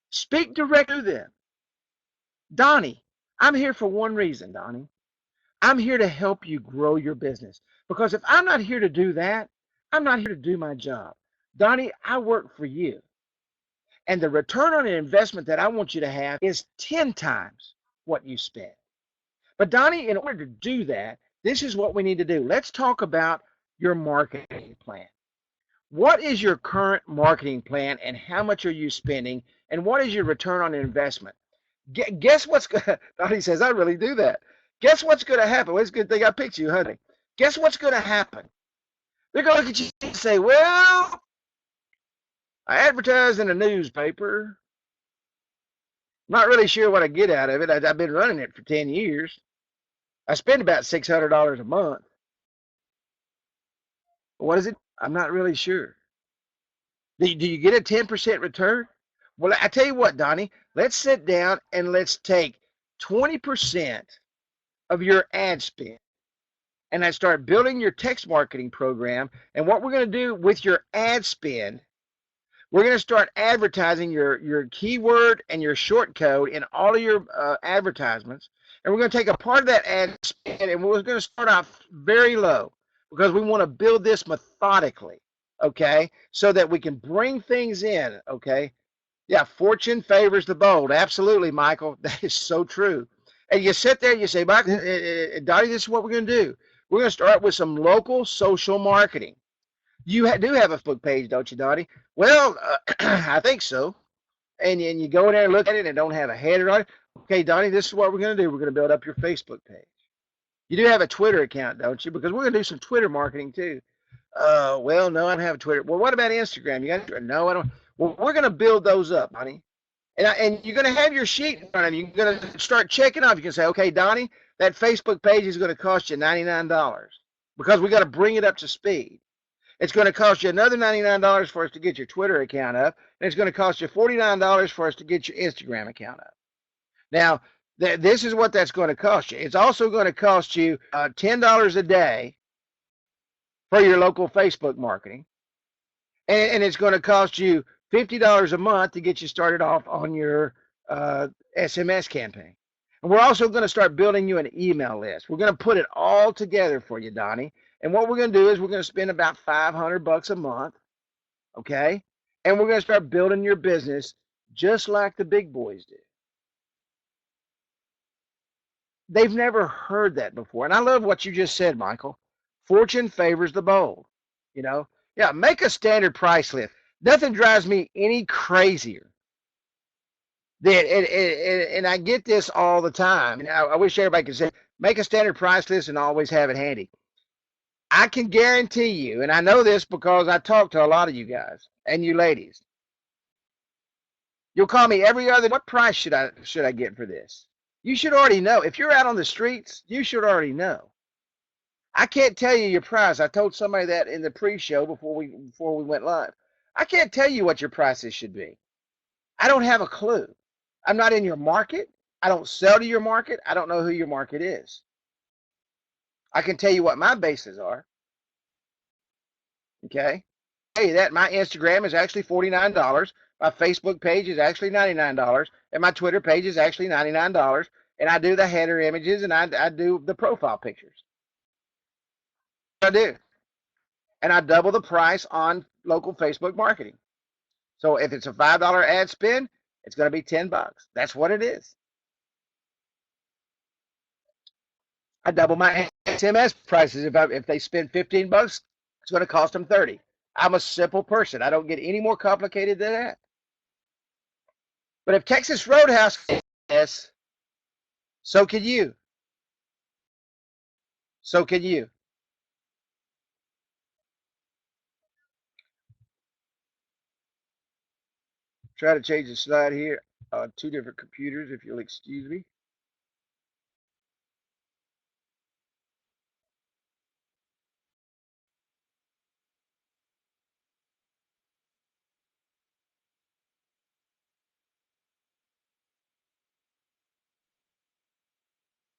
Speak directly to them. Donnie, I'm here for one reason, Donnie. I'm here to help you grow your business. Because if I'm not here to do that, I'm not here to do my job. Donnie, I work for you. And the return on an investment that I want you to have is 10 times what you spend. But Donnie, in order to do that, this is what we need to do. Let's talk about your marketing plan. What is your current marketing plan and how much are you spending? And what is your return on investment? Guess what's going to, Donnie says, I really do that. Guess what's going to happen? Well, it's a good thing I picked you, honey. Guess what's going to happen? They're going to look at you and say, well, I advertise in a newspaper. Not really sure what I get out of it. I've been running it for 10 years. I spend about $600 a month. What is it? I'm not really sure. Do you get a 10% return? Well, I tell you what, Donnie, let's sit down and let's take 20% of your ad spend and I start building your text marketing program. And what we're going to do with your ad spend, we're going to start advertising your keyword and your short code in all of your advertisements. And we're going to take a part of that ad spend and we're going to start off very low because we want to build this methodically, okay, so that we can bring things in, okay? Yeah, fortune favors the bold. Absolutely, Michael. That is so true. And you sit there and you say, Michael, Dottie, this is what we're going to do. We're going to start with some local social marketing. You do have a Facebook page, don't you, Dottie? Well, I think so. And you go in there and look at it and don't have a header on it. Okay, Donnie, this is what we're going to do. We're going to build up your Facebook page. You do have a Twitter account, don't you? Because we're going to do some Twitter marketing too. Well, no, I don't have a Twitter. Well, what about Instagram? You got Twitter? No, I don't. Well, we're going to build those up, honey. And you're going to have your sheet in front of you. You're going to start checking off. You can say, okay, Donnie, that Facebook page is going to cost you $99 because we got to bring it up to speed. It's going to cost you another $99 for us to get your Twitter account up, and it's going to cost you $49 for us to get your Instagram account up. Now, this is what that's going to cost you. It's also going to cost you $10 a day for your local Facebook marketing, and it's going to cost you $50 a month to get you started off on your SMS campaign. And we're also going to start building you an email list. We're going to put it all together for you, Donnie. And what we're going to do is we're going to spend about $500 a month, okay? And we're going to start building your business just like the big boys do. They've never heard that before. And I love what you just said, Michael. Fortune favors the bold. You know, yeah, make a standard price list. Nothing drives me any crazier. And I get this all the time. And I wish everybody could say, make a standard price list and always have it handy. I can guarantee you, and I know this because I talk to a lot of you guys and you ladies. You'll call me every other. What price should I get for this? You should already know. If you're out on the streets, you should already know. I can't tell you your price. I told somebody that in the pre-show before we went live. I can't tell you what your prices should be. I don't have a clue. I'm not in your market. I don't sell to your market. I don't know who your market is. I can tell you what my bases are. Okay. Hey, that my Instagram is actually $49. My Facebook page is actually $99, and my Twitter page is actually $99. And I do the header images and I do the profile pictures. I do. And I double the price on local Facebook marketing. So if it's a $5 ad spend, it's going to be $10. That's what it is. I double my SMS prices. If they spend $15, it's going to cost them 30. I'm a simple person. I don't get any more complicated than that. But if Texas Roadhouse yes, so can you. So can you. Try to change the slide here on two different computers, if you'll excuse me.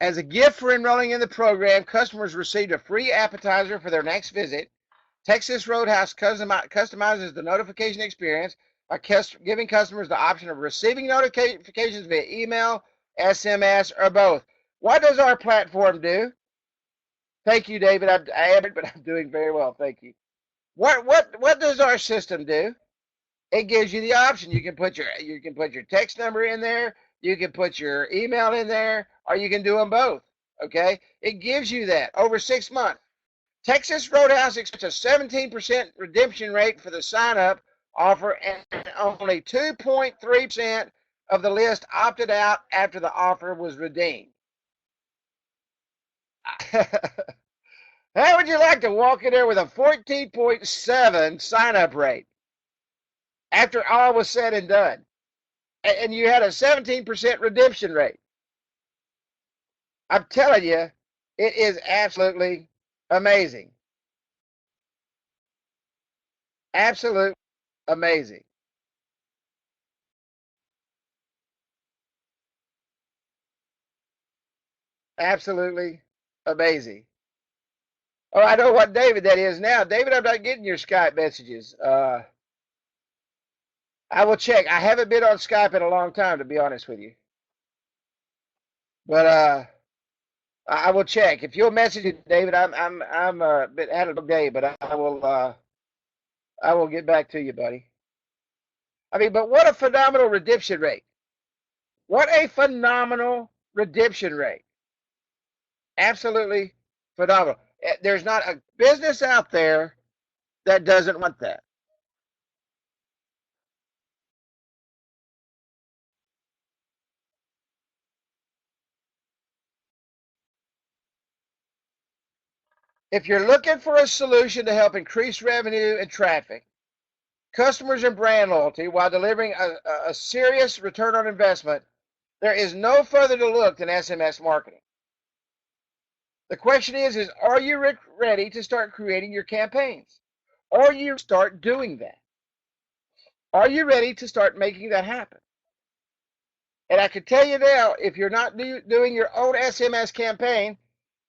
As a gift for enrolling in the program, customers received a free appetizer for their next visit. Texas Roadhouse customizes the notification experience by giving customers the option of receiving notifications via email, SMS, or both. What does our platform do? Thank you, David. I am, but I'm doing very well. Thank you. What does our system do? It gives you the option. You can put your text number in there, you can put your email in there, or you can do them both. Okay? It gives you that over 6 months. Texas Roadhouse expects a 17% redemption rate for the sign-up offer, and only 2.3% of the list opted out after the offer was redeemed. How would you like to walk in there with a 14.7 sign-up rate after all was said and done? And you had a 17% redemption rate. I'm telling you, it is absolutely amazing. Absolutely amazing. Absolutely amazing. Oh, I know what David that is now. David, I'm not getting your Skype messages. I will check. I haven't been on Skype in a long time, to be honest with you. But I will check. If you'll message it, David, I'm a bit out of the day, but I will get back to you, buddy. I mean, but what a phenomenal redemption rate. What a phenomenal redemption rate. Absolutely phenomenal. There's not a business out there that doesn't want that. If you're looking for a solution to help increase revenue and traffic, customers and brand loyalty while delivering a serious return on investment, there is no further to look than SMS marketing. The question is are you ready to start creating your campaigns? Are you start doing that? Are you ready to start making that happen? And I can tell you now, if you're not doing your own SMS campaign,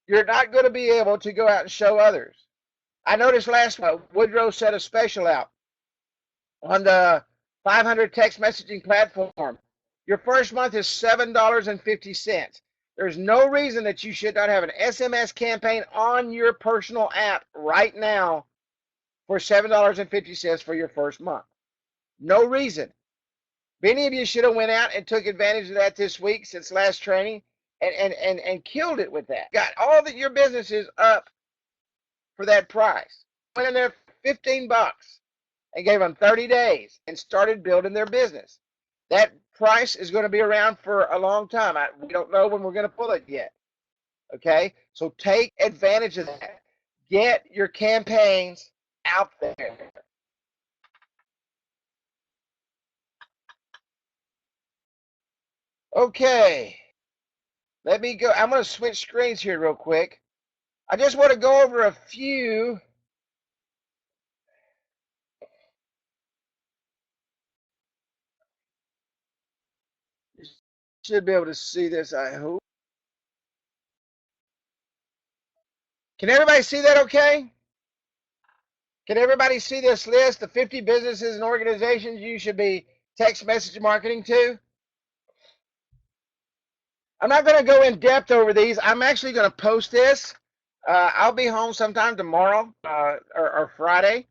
you're not going to be able to go out and show others. I noticed last month, Woodrow set a special out on the 500 text messaging platform. Your first month is $7.50. There's no reason that you should not have an SMS campaign on your personal app right now for $7.50 for your first month. No reason. Many of you should have went out and took advantage of that this week since last training and killed it with that. Got all that your businesses up for that price. Went in there for 15 bucks and gave them 30 days and started building their business. That price is going to be around for a long time. We don't know when we're going to pull it yet. Okay? So take advantage of that. Get your campaigns out there. Okay. Let me go. I'm going to switch screens here real quick. I just want to go over a few. You should be able to see this, I hope. Can everybody see that okay? Can everybody see this list of 50 businesses and organizations you should be text message marketing to? I'm not going to go in depth over these. I'm actually going to post this. I'll be home sometime tomorrow or Friday,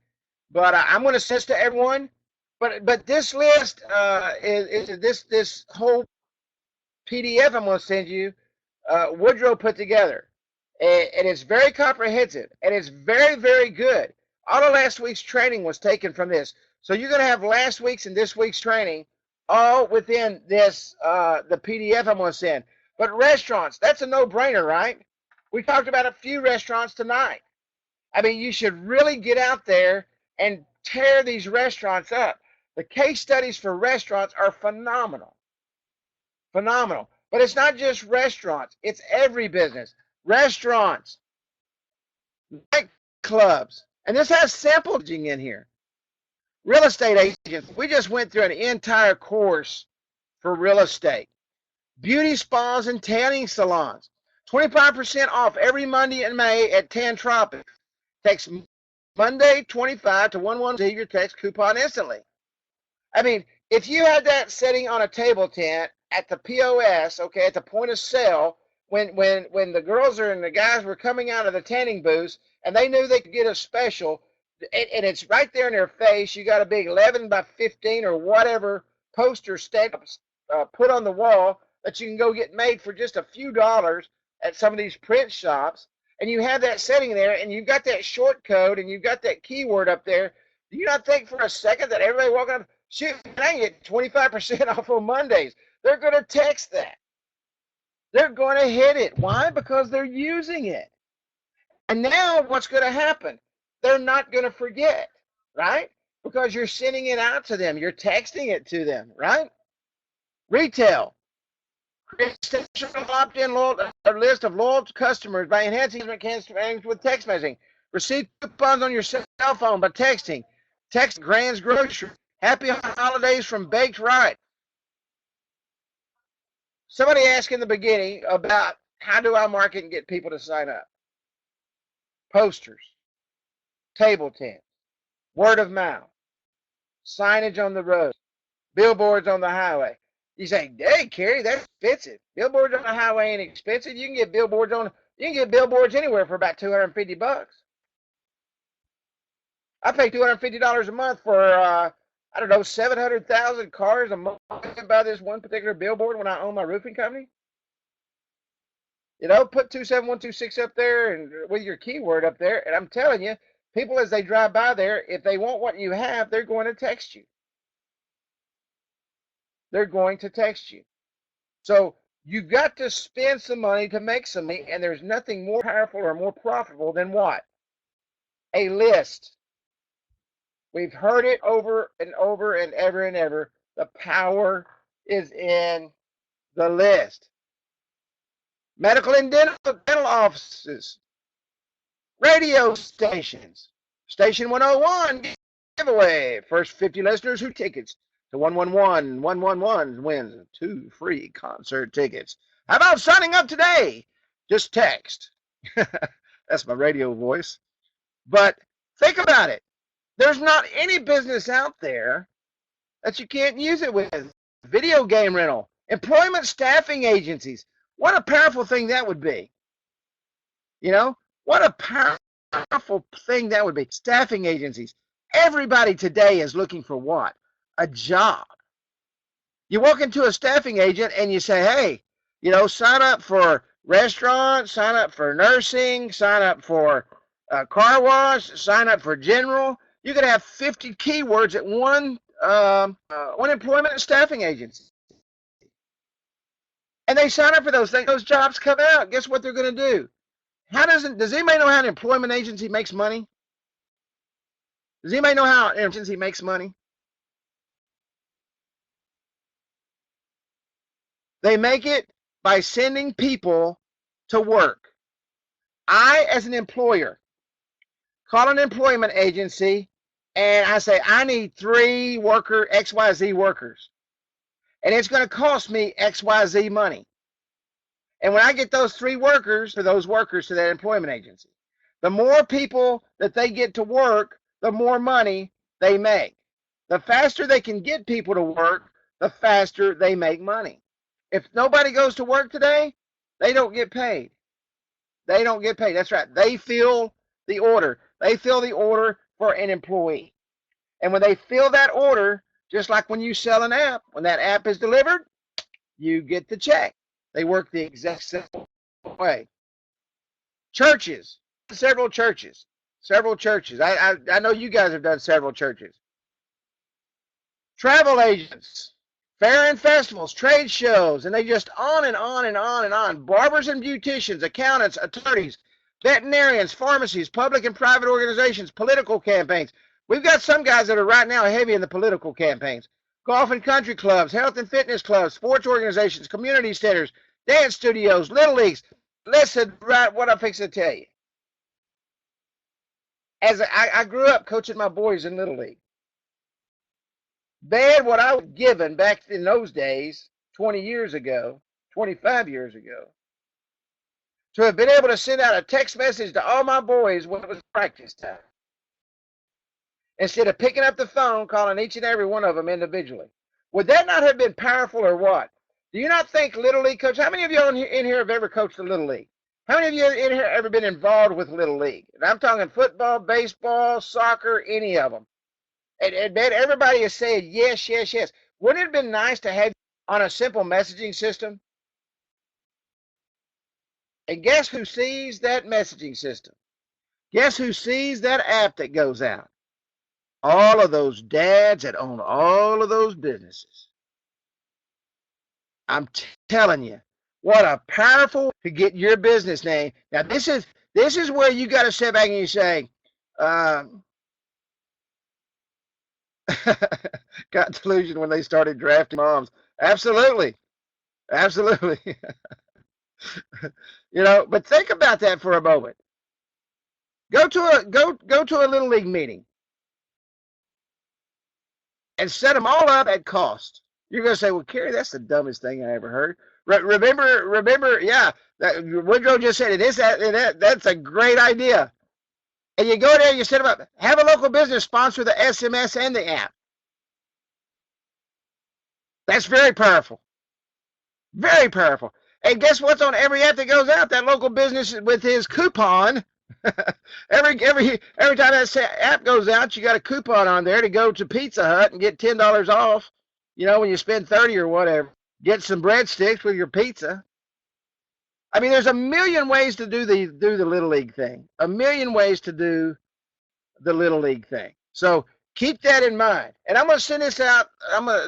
but I'm going to send this to everyone. But this list is this whole PDF I'm going to send you. Woodrow put together, and it's very comprehensive, and it's very, very good. All of last week's training was taken from this, so you're going to have last week's and this week's training all within this the PDF I'm going to send. But restaurants, that's a no-brainer, right? We talked about a few restaurants tonight. I mean, you should really get out there and tear these restaurants up. The case studies for restaurants are phenomenal. Phenomenal. But it's not just restaurants. It's every business. Restaurants, nightclubs, and this has sampling in here. Real estate agents. We just went through an entire course for real estate. Beauty spas and tanning salons. 25% off every Monday in May at Tan Tropics. Text Monday 25 to 110 your text coupon instantly. I mean, if you had that setting on a table tent at the POS, okay, at the point of sale, when the girls and the guys were coming out of the tanning booths and they knew they could get a special, and it's right there in their face, you got a big 11 by 15 or whatever poster put on the wall that you can go get made for just a few dollars at some of these print shops, and you have that setting there, and you've got that short code, and you've got that keyword up there. Do you not think for a second that everybody walking up, shoot, I get 25% off on Mondays? They're going to text that. They're going to hit it. Why? Because they're using it. And now what's going to happen? They're not going to forget, right? Because you're sending it out to them. You're texting it to them, right? Retail. Create a opt-in list of loyal customers by enhancing campaigns with text messaging. Receive coupons on your cell phone by texting. Text Grand's Grocery. Happy holidays from Baked Right. Somebody asked in the beginning about how do I market and get people to sign up? Posters, table tents, word of mouth, signage on the road, billboards on the highway. You say, hey, Kerry, that's expensive. Billboards on the highway ain't expensive. You can get billboards anywhere for about $250. I pay $250 a month for I don't know, 700,000 cars a month by this one particular billboard when I own my roofing company. You know, put 27126 up there and with your keyword up there, and I'm telling you, people as they drive by there, if they want what you have, they're going to text you. They're going to text you. So You've got to spend some money to make some money, and there's nothing more powerful or more profitable than what? A list. We've heard it over and over and ever and ever. The power is in the list. Medical and dental offices, radio stations. Station 101 giveaway. First 50 listeners who tickets to 111 wins 2 free concert tickets. How about signing up today? Just text. That's my radio voice. But think about it. There's not any business out there that you can't use it with. Video game rental, employment staffing agencies. What a powerful thing that would be. You know, what a powerful thing that would be. Staffing agencies. Everybody today is looking for what? A job. You walk into a staffing agent and you say, hey, you know, sign up for restaurant, sign up for nursing, sign up for car wash, sign up for general. You could have 50 keywords at one employment and staffing agency. And they sign up for those things. Those jobs come out. Guess what they're going to do? Does anybody know how an employment agency makes money? Does anybody know how an agency makes money? They make it by sending people to work. I, as an employer, call an employment agency and I say, I need 3 XYZ workers. And it's going to cost me XYZ money. And when I get those 3 workers, for those workers to that employment agency, the more people that they get to work, the more money they make. The faster they can get people to work, the faster they make money. If nobody goes to work today, they don't get paid. They don't get paid. That's right. They fill the order. They fill the order for an employee. And when they fill that order, just like when you sell an app, when that app is delivered, you get the check. They work the exact same way. Churches, several churches. I know you guys have done several churches. Travel agents, fair and festivals, trade shows, and they just on and on and on and on. Barbers and beauticians, accountants, attorneys, veterinarians, pharmacies, public and private organizations, political campaigns. We've got some guys that are right now heavy in the political campaigns. Golf and country clubs, health and fitness clubs, sports organizations, community centers, dance studios, little leagues. Listen, right, what I'm fixing to tell you. As I grew up coaching my boys in Little League. They had what I was given back in those days, 20 years ago, 25 years ago, to have been able to send out a text message to all my boys when it was practice time, instead of picking up the phone, calling each and every one of them individually. Would that not have been powerful or what? Do you not think Little League coach? How many of you in here have ever coached a Little League? How many of you in here have ever been involved with Little League? And I'm talking football, baseball, soccer, any of them. And everybody is saying yes, yes, yes. Wouldn't it have been nice to have on a simple messaging system? And guess who sees that messaging system? Guess who sees that app that goes out? All of those dads that own all of those businesses. I'm telling you, what a powerful to get your business name. Now this is where you got to sit back and you say, got delusion when they started drafting moms. Absolutely. You know, but think about that for a moment. Go to a Little League meeting and set them all up at cost. You're going to say, well, Kerry, that's the dumbest thing I ever heard. Remember, yeah, that Woodrow just said it. That's a great idea. And you go there, you set them up. Have a local business sponsor the SMS and the app. That's very powerful. Very powerful. And guess what's on every app that goes out? That local business with his coupon. every time that app goes out, you got a coupon on there to go to Pizza Hut and get $10 off. You know, when you spend 30 or whatever, get some breadsticks with your pizza. I mean, there's a million ways to do the Little League thing. A million ways to do the Little League thing. So keep that in mind. And I'm going to send this out.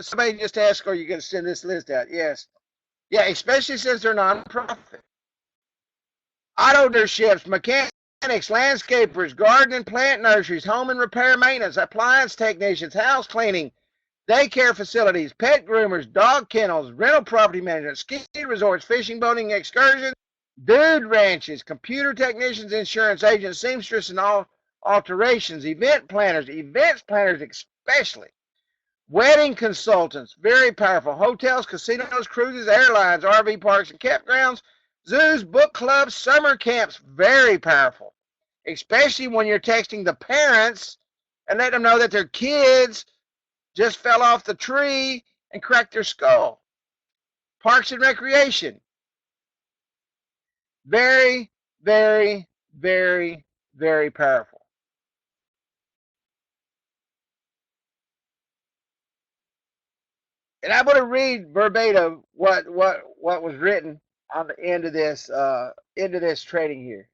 Somebody just asked, are you going to send this list out? Yes. Yeah, especially since they're nonprofit. Auto dealerships, mechanics, landscapers, garden and plant nurseries, home and repair maintenance, appliance technicians, house cleaning, daycare facilities, pet groomers, dog kennels, rental property management, ski resorts, fishing, boating, excursions, dude ranches, computer technicians, insurance agents, seamstress, and all alterations, events planners especially, wedding consultants, very powerful, hotels, casinos, cruises, airlines, RV parks and campgrounds, zoos, book clubs, summer camps, very powerful, especially when you're texting the parents and let them know that their kids just fell off the tree and cracked their skull. Parks and recreation, very, very, very, very powerful. And I'm going to read verbatim what was written on the end of this trading here.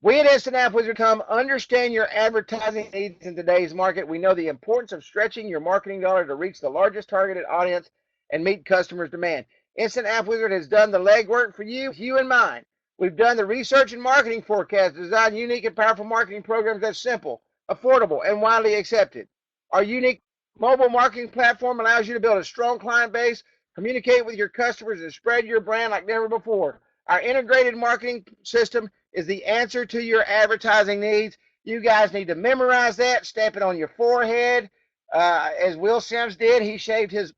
We at Instant App Wizard understand your advertising needs in today's market. We know the importance of stretching your marketing dollar to reach the largest targeted audience and meet customers' demand. Instant App Wizard has done the legwork for you, you in mind. We've done the research and marketing forecast, designed unique and powerful marketing programs that's simple, affordable, and widely accepted. Our unique mobile marketing platform allows you to build a strong client base, communicate with your customers, and spread your brand like never before. Our integrated marketing system is the answer to your advertising needs. You guys need to memorize that, stamp it on your forehead. As Will Sims did, he shaved his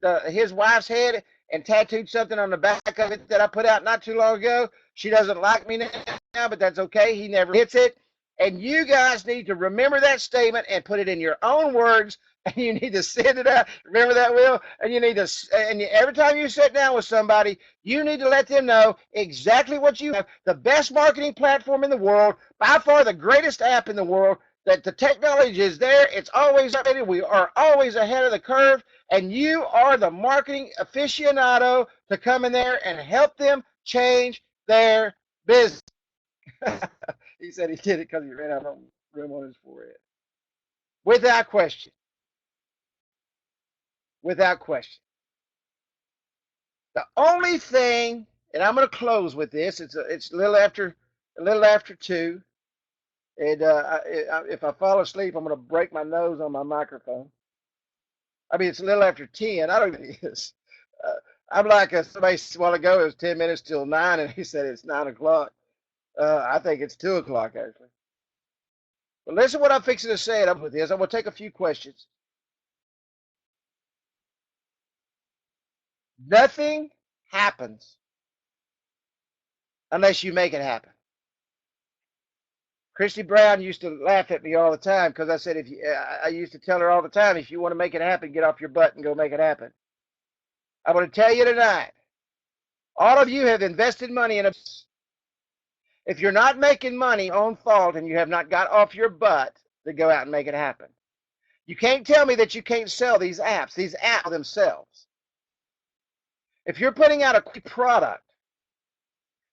wife's head and tattooed something on the back of it that I put out not too long ago. She doesn't like me now, but that's okay. He never hits it. And you guys need to remember that statement and put it in your own words. And you need to send it out. Remember that, Will? And you need to, and every time you sit down with somebody, you need to let them know exactly what you have. The best marketing platform in the world, by far the greatest app in the world, that the technology is there. It's always updated. We are always ahead of the curve. And you are the marketing aficionado to come in there and help them change their business. He said he did it because he ran out of room on his forehead. Without question. Without question. The only thing, and I'm going to close with this. It's a little after 2. And if I fall asleep, I'm going to break my nose on my microphone. I mean, it's a little after 10. I don't even it is. I'm like somebody a while ago. It was 10 minutes till 9, and he said it's 9 o'clock. I think it's 2 o'clock actually. But listen, what I'm fixing to say with this. I'm going to take a few questions. Nothing happens unless you make it happen. Christy Brown used to laugh at me all the time because I said I used to tell her all the time, if you want to make it happen, get off your butt and go make it happen. I'm going to tell you tonight, all of you have invested money in a. If you're not making money on fault and you have not got off your butt to go out and make it happen, you can't tell me that you can't sell these apps. These apps themselves. If you're putting out a product,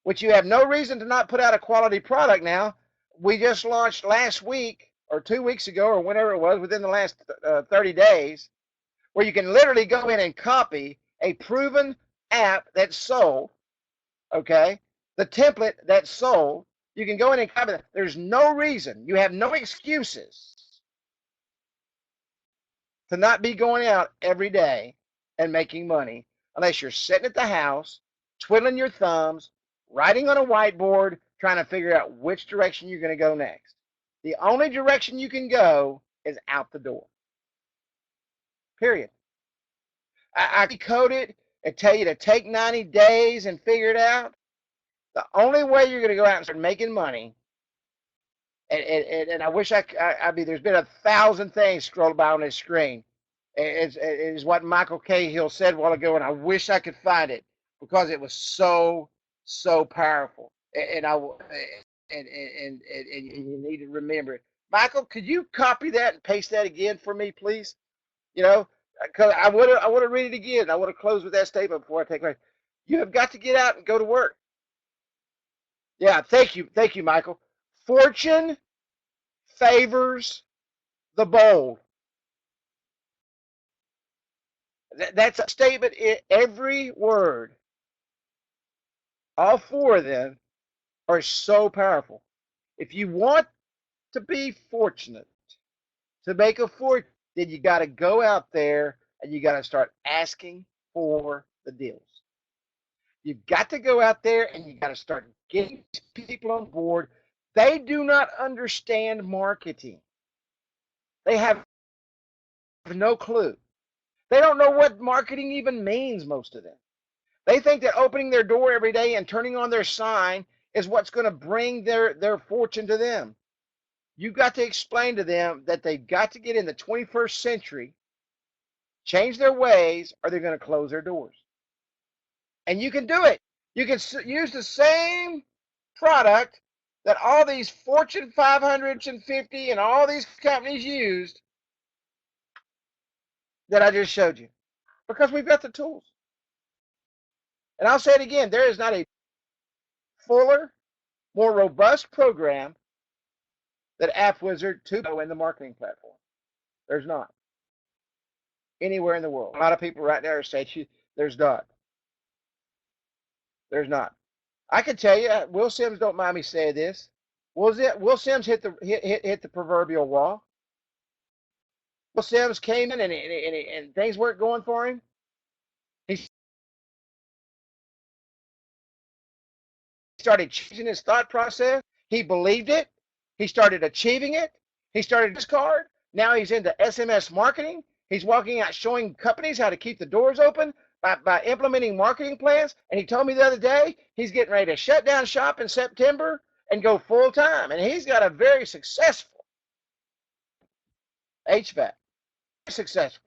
which you have no reason to not put out a quality product now, we just launched last week or 2 weeks ago or whenever it was, within the last 30 days, where you can literally go in and copy a proven app that's sold, okay, the template that's sold. You can go in and copy that. There's no reason, you have no excuses to not be going out every day and making money unless you're sitting at the house, twiddling your thumbs, writing on a whiteboard, trying to figure out which direction you're going to go next. The only direction you can go is out the door. Period. I code it and tell you to take 90 days and figure it out. The only way you're going to go out and start making money, and I wish I mean, there's been 1,000 things scrolled by on this screen. It's what Michael Cahill said a while ago, and I wish I could find it because it was so powerful. And you need to remember it. Michael, could you copy that and paste that again for me, please? You know, because I want to read it again. I want to close with that statement before I take my. You have got to get out and go to work. Yeah, thank you, Michael. Fortune favors the bold. That's a statement in every word All four of them are so powerful. If you want to be fortunate, to make a fortune, then you got to go out there and you got to start asking for the deals. You've got to go out there and you got to start getting people on board. They do not understand marketing. They have no clue. They don't know what marketing even means, most of them. They think that opening their door every day and turning on their sign is what's going to bring their fortune to them. You've got to explain to them that they've got to get in the 21st century, change their ways, or they're going to close their doors. And you can do it. You can use the same product that all these Fortune 550 and all these companies used that I just showed you, because we've got the tools. And I'll say it again, there is not a fuller, more robust program that AppWizard 2.0 in the marketing platform. There's not anywhere in the world. A lot of people right now are saying there's not. There's not. I can tell you, Will Sims don't mind me saying this. Will Sims hit the proverbial wall. Will Sims came in and things weren't going for him. He started changing his thought process. He believed it. He started achieving it. He started his card. Now he's into SMS marketing. He's walking out showing companies how to keep the doors open by implementing marketing plans. And he told me the other day he's getting ready to shut down shop in September and go full time. And he's got a very successful HVAC, successful.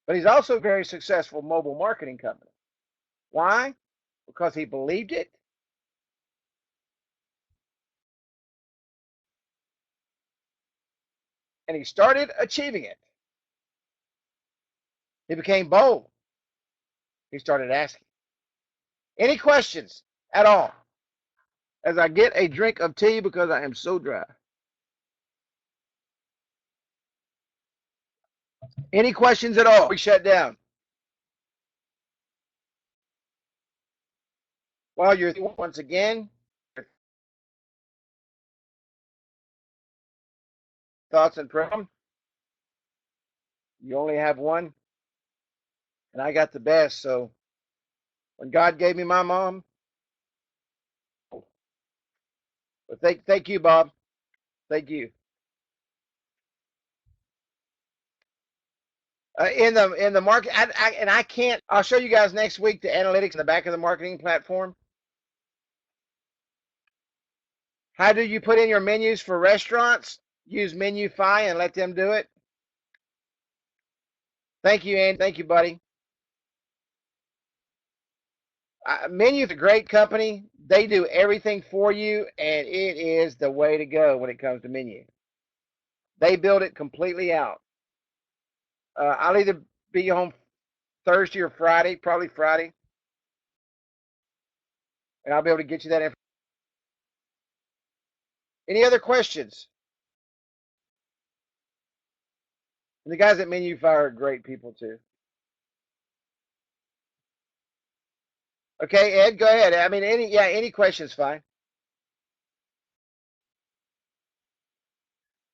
But he's also a very successful mobile marketing company. Why? Because he believed it. And he started achieving it. He became bold. He started asking. Any questions at all? As I get a drink of tea because I am so dry. Any questions at all? We shut down. While you're once again, thoughts and prayers. You only have one, and I got the best. So when God gave me my mom, but thank you, Bob. Thank you. In the market, I can't. I'll show you guys next week the analytics in the back of the marketing platform. How do you put in your menus for restaurants? Use Menufy and let them do it. Thank you, Andy. Thank you, buddy. Menu is a great company. They do everything for you, and it is the way to go when it comes to menu. They build it completely out. I'll either be home Thursday or Friday, probably Friday, and I'll be able to get you that information. Any other questions? And the guys at Menufy are great people too. Okay, Ed, go ahead. I mean, any questions, fine.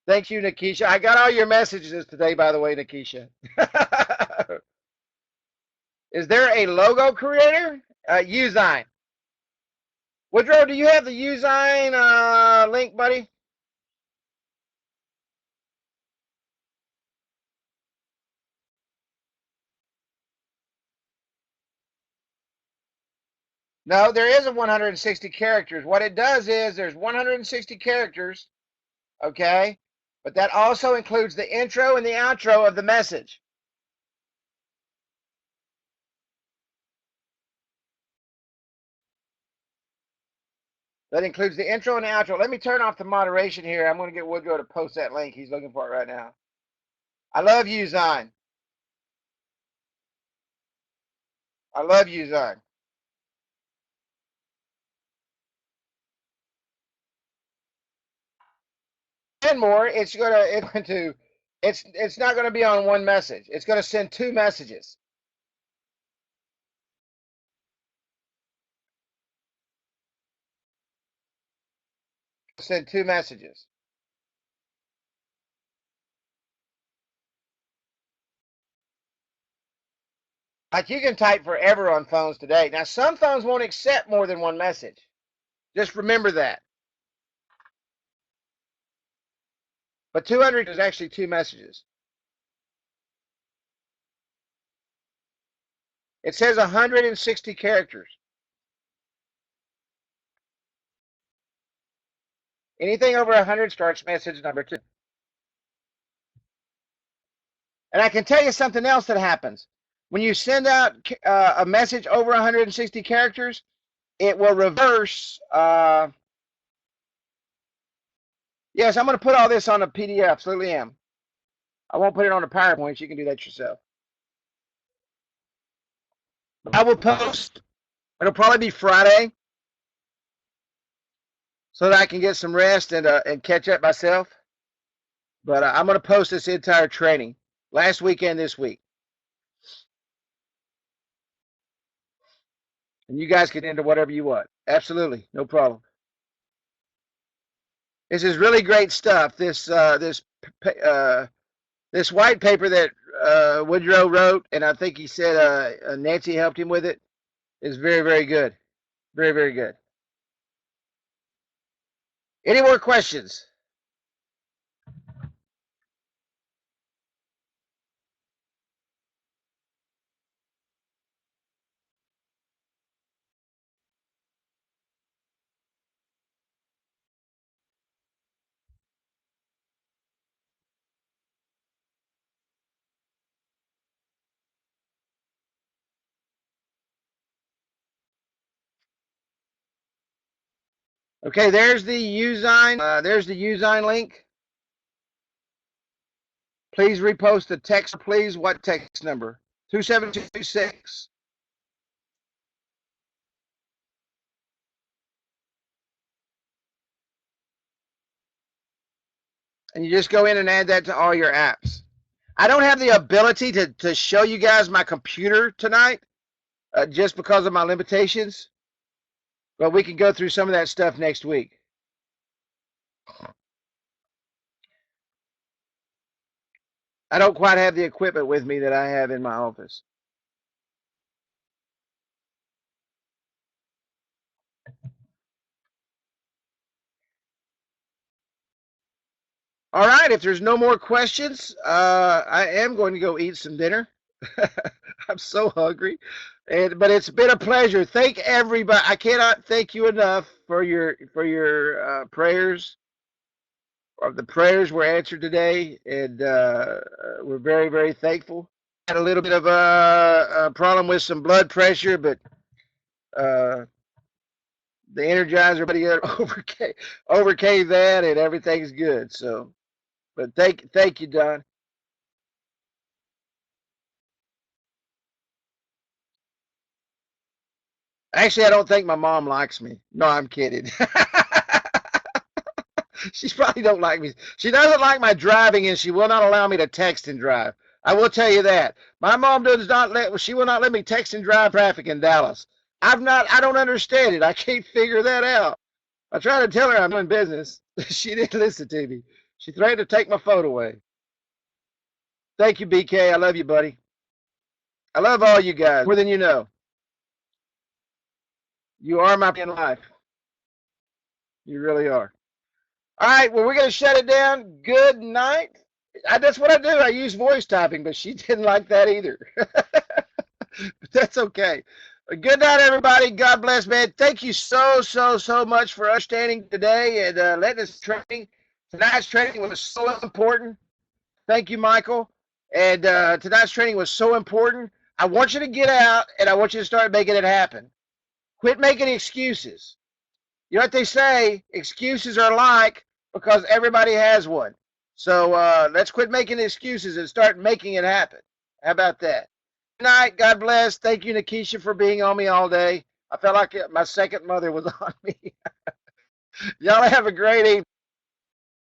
Thank you, Nikisha. I got all your messages today, by the way, Nikisha. Is there a logo creator? Usign. Woodrow, do you have the Usign link, buddy? No, there isn't 160 characters. What it does is there's 160 characters, okay? But that also includes the intro and the outro of the message. That includes the intro and the outro. Let me turn off the moderation here. I'm going to get Woodrow to post that link. He's looking for it right now. I love Usign. I love Usign. And more, it's not going to be on one message. It's going to send two messages. send 2 messages. Like you can type forever on phones today. Now, some phones won't accept more than 1 message. Just remember that. But 200 is actually 2 messages. It says 160 characters. Anything over 100 starts message number 2. And I can tell you something else that happens. When you send out a message over 160 characters, it will reverse. Yes, I'm going to put all this on a PDF. Absolutely am. I won't put it on a PowerPoint. You can do that yourself. I will post. It'll probably be Friday, so that I can get some rest and catch up myself. But I'm going to post this entire training last weekend, this week, and you guys can enter whatever you want. Absolutely, no problem. This is really great stuff. This white paper that Woodrow wrote, and I think he said Nancy helped him with it, is very, very good. Very, very good. Any more questions? Okay, there's the Usign. There's the Usign link. Please repost the text, please. What text number? 27226. And you just go in and add that to all your apps. I don't have the ability to show you guys my computer tonight just because of my limitations. But we can go through some of that stuff next week. I don't quite have the equipment with me that I have in my office. All right, if there's no more questions, I am going to go eat some dinner. I'm so hungry. But it's been a pleasure. Thank everybody. I cannot thank you enough for your prayers. The prayers were answered today, and we're very, very thankful. Had a little bit of a problem with some blood pressure, but the Energizer buddy overcame that, and everything's good. So, but thank you, Don. Actually, I don't think my mom likes me. No, I'm kidding. She probably don't like me. She doesn't like my driving, and she will not allow me to text and drive. I will tell you that. My mom does not let. She will not let me text and drive traffic in Dallas. I don't understand it. I can't figure that out. I tried to tell her I'm doing business. She didn't listen to me. She threatened to take my phone away. Thank you, BK. I love you, buddy. I love all you guys more than you know. You are my in life. You really are. All right, well, we're going to shut it down. Good night. That's what I do. I use voice typing, but she didn't like that either. But that's okay. Good night, everybody. God bless, man. Thank you so much for understanding today and letting us training. Tonight's training was so important. Thank you, Michael. And tonight's training was so important. I want you to get out, and I want you to start making it happen. Quit making excuses. You know what they say? Excuses are like because everybody has one. So let's quit making excuses and start making it happen. How about that? Good night. God bless. Thank you, Nikisha, for being on me all day. I felt like my second mother was on me. Y'all have a great evening.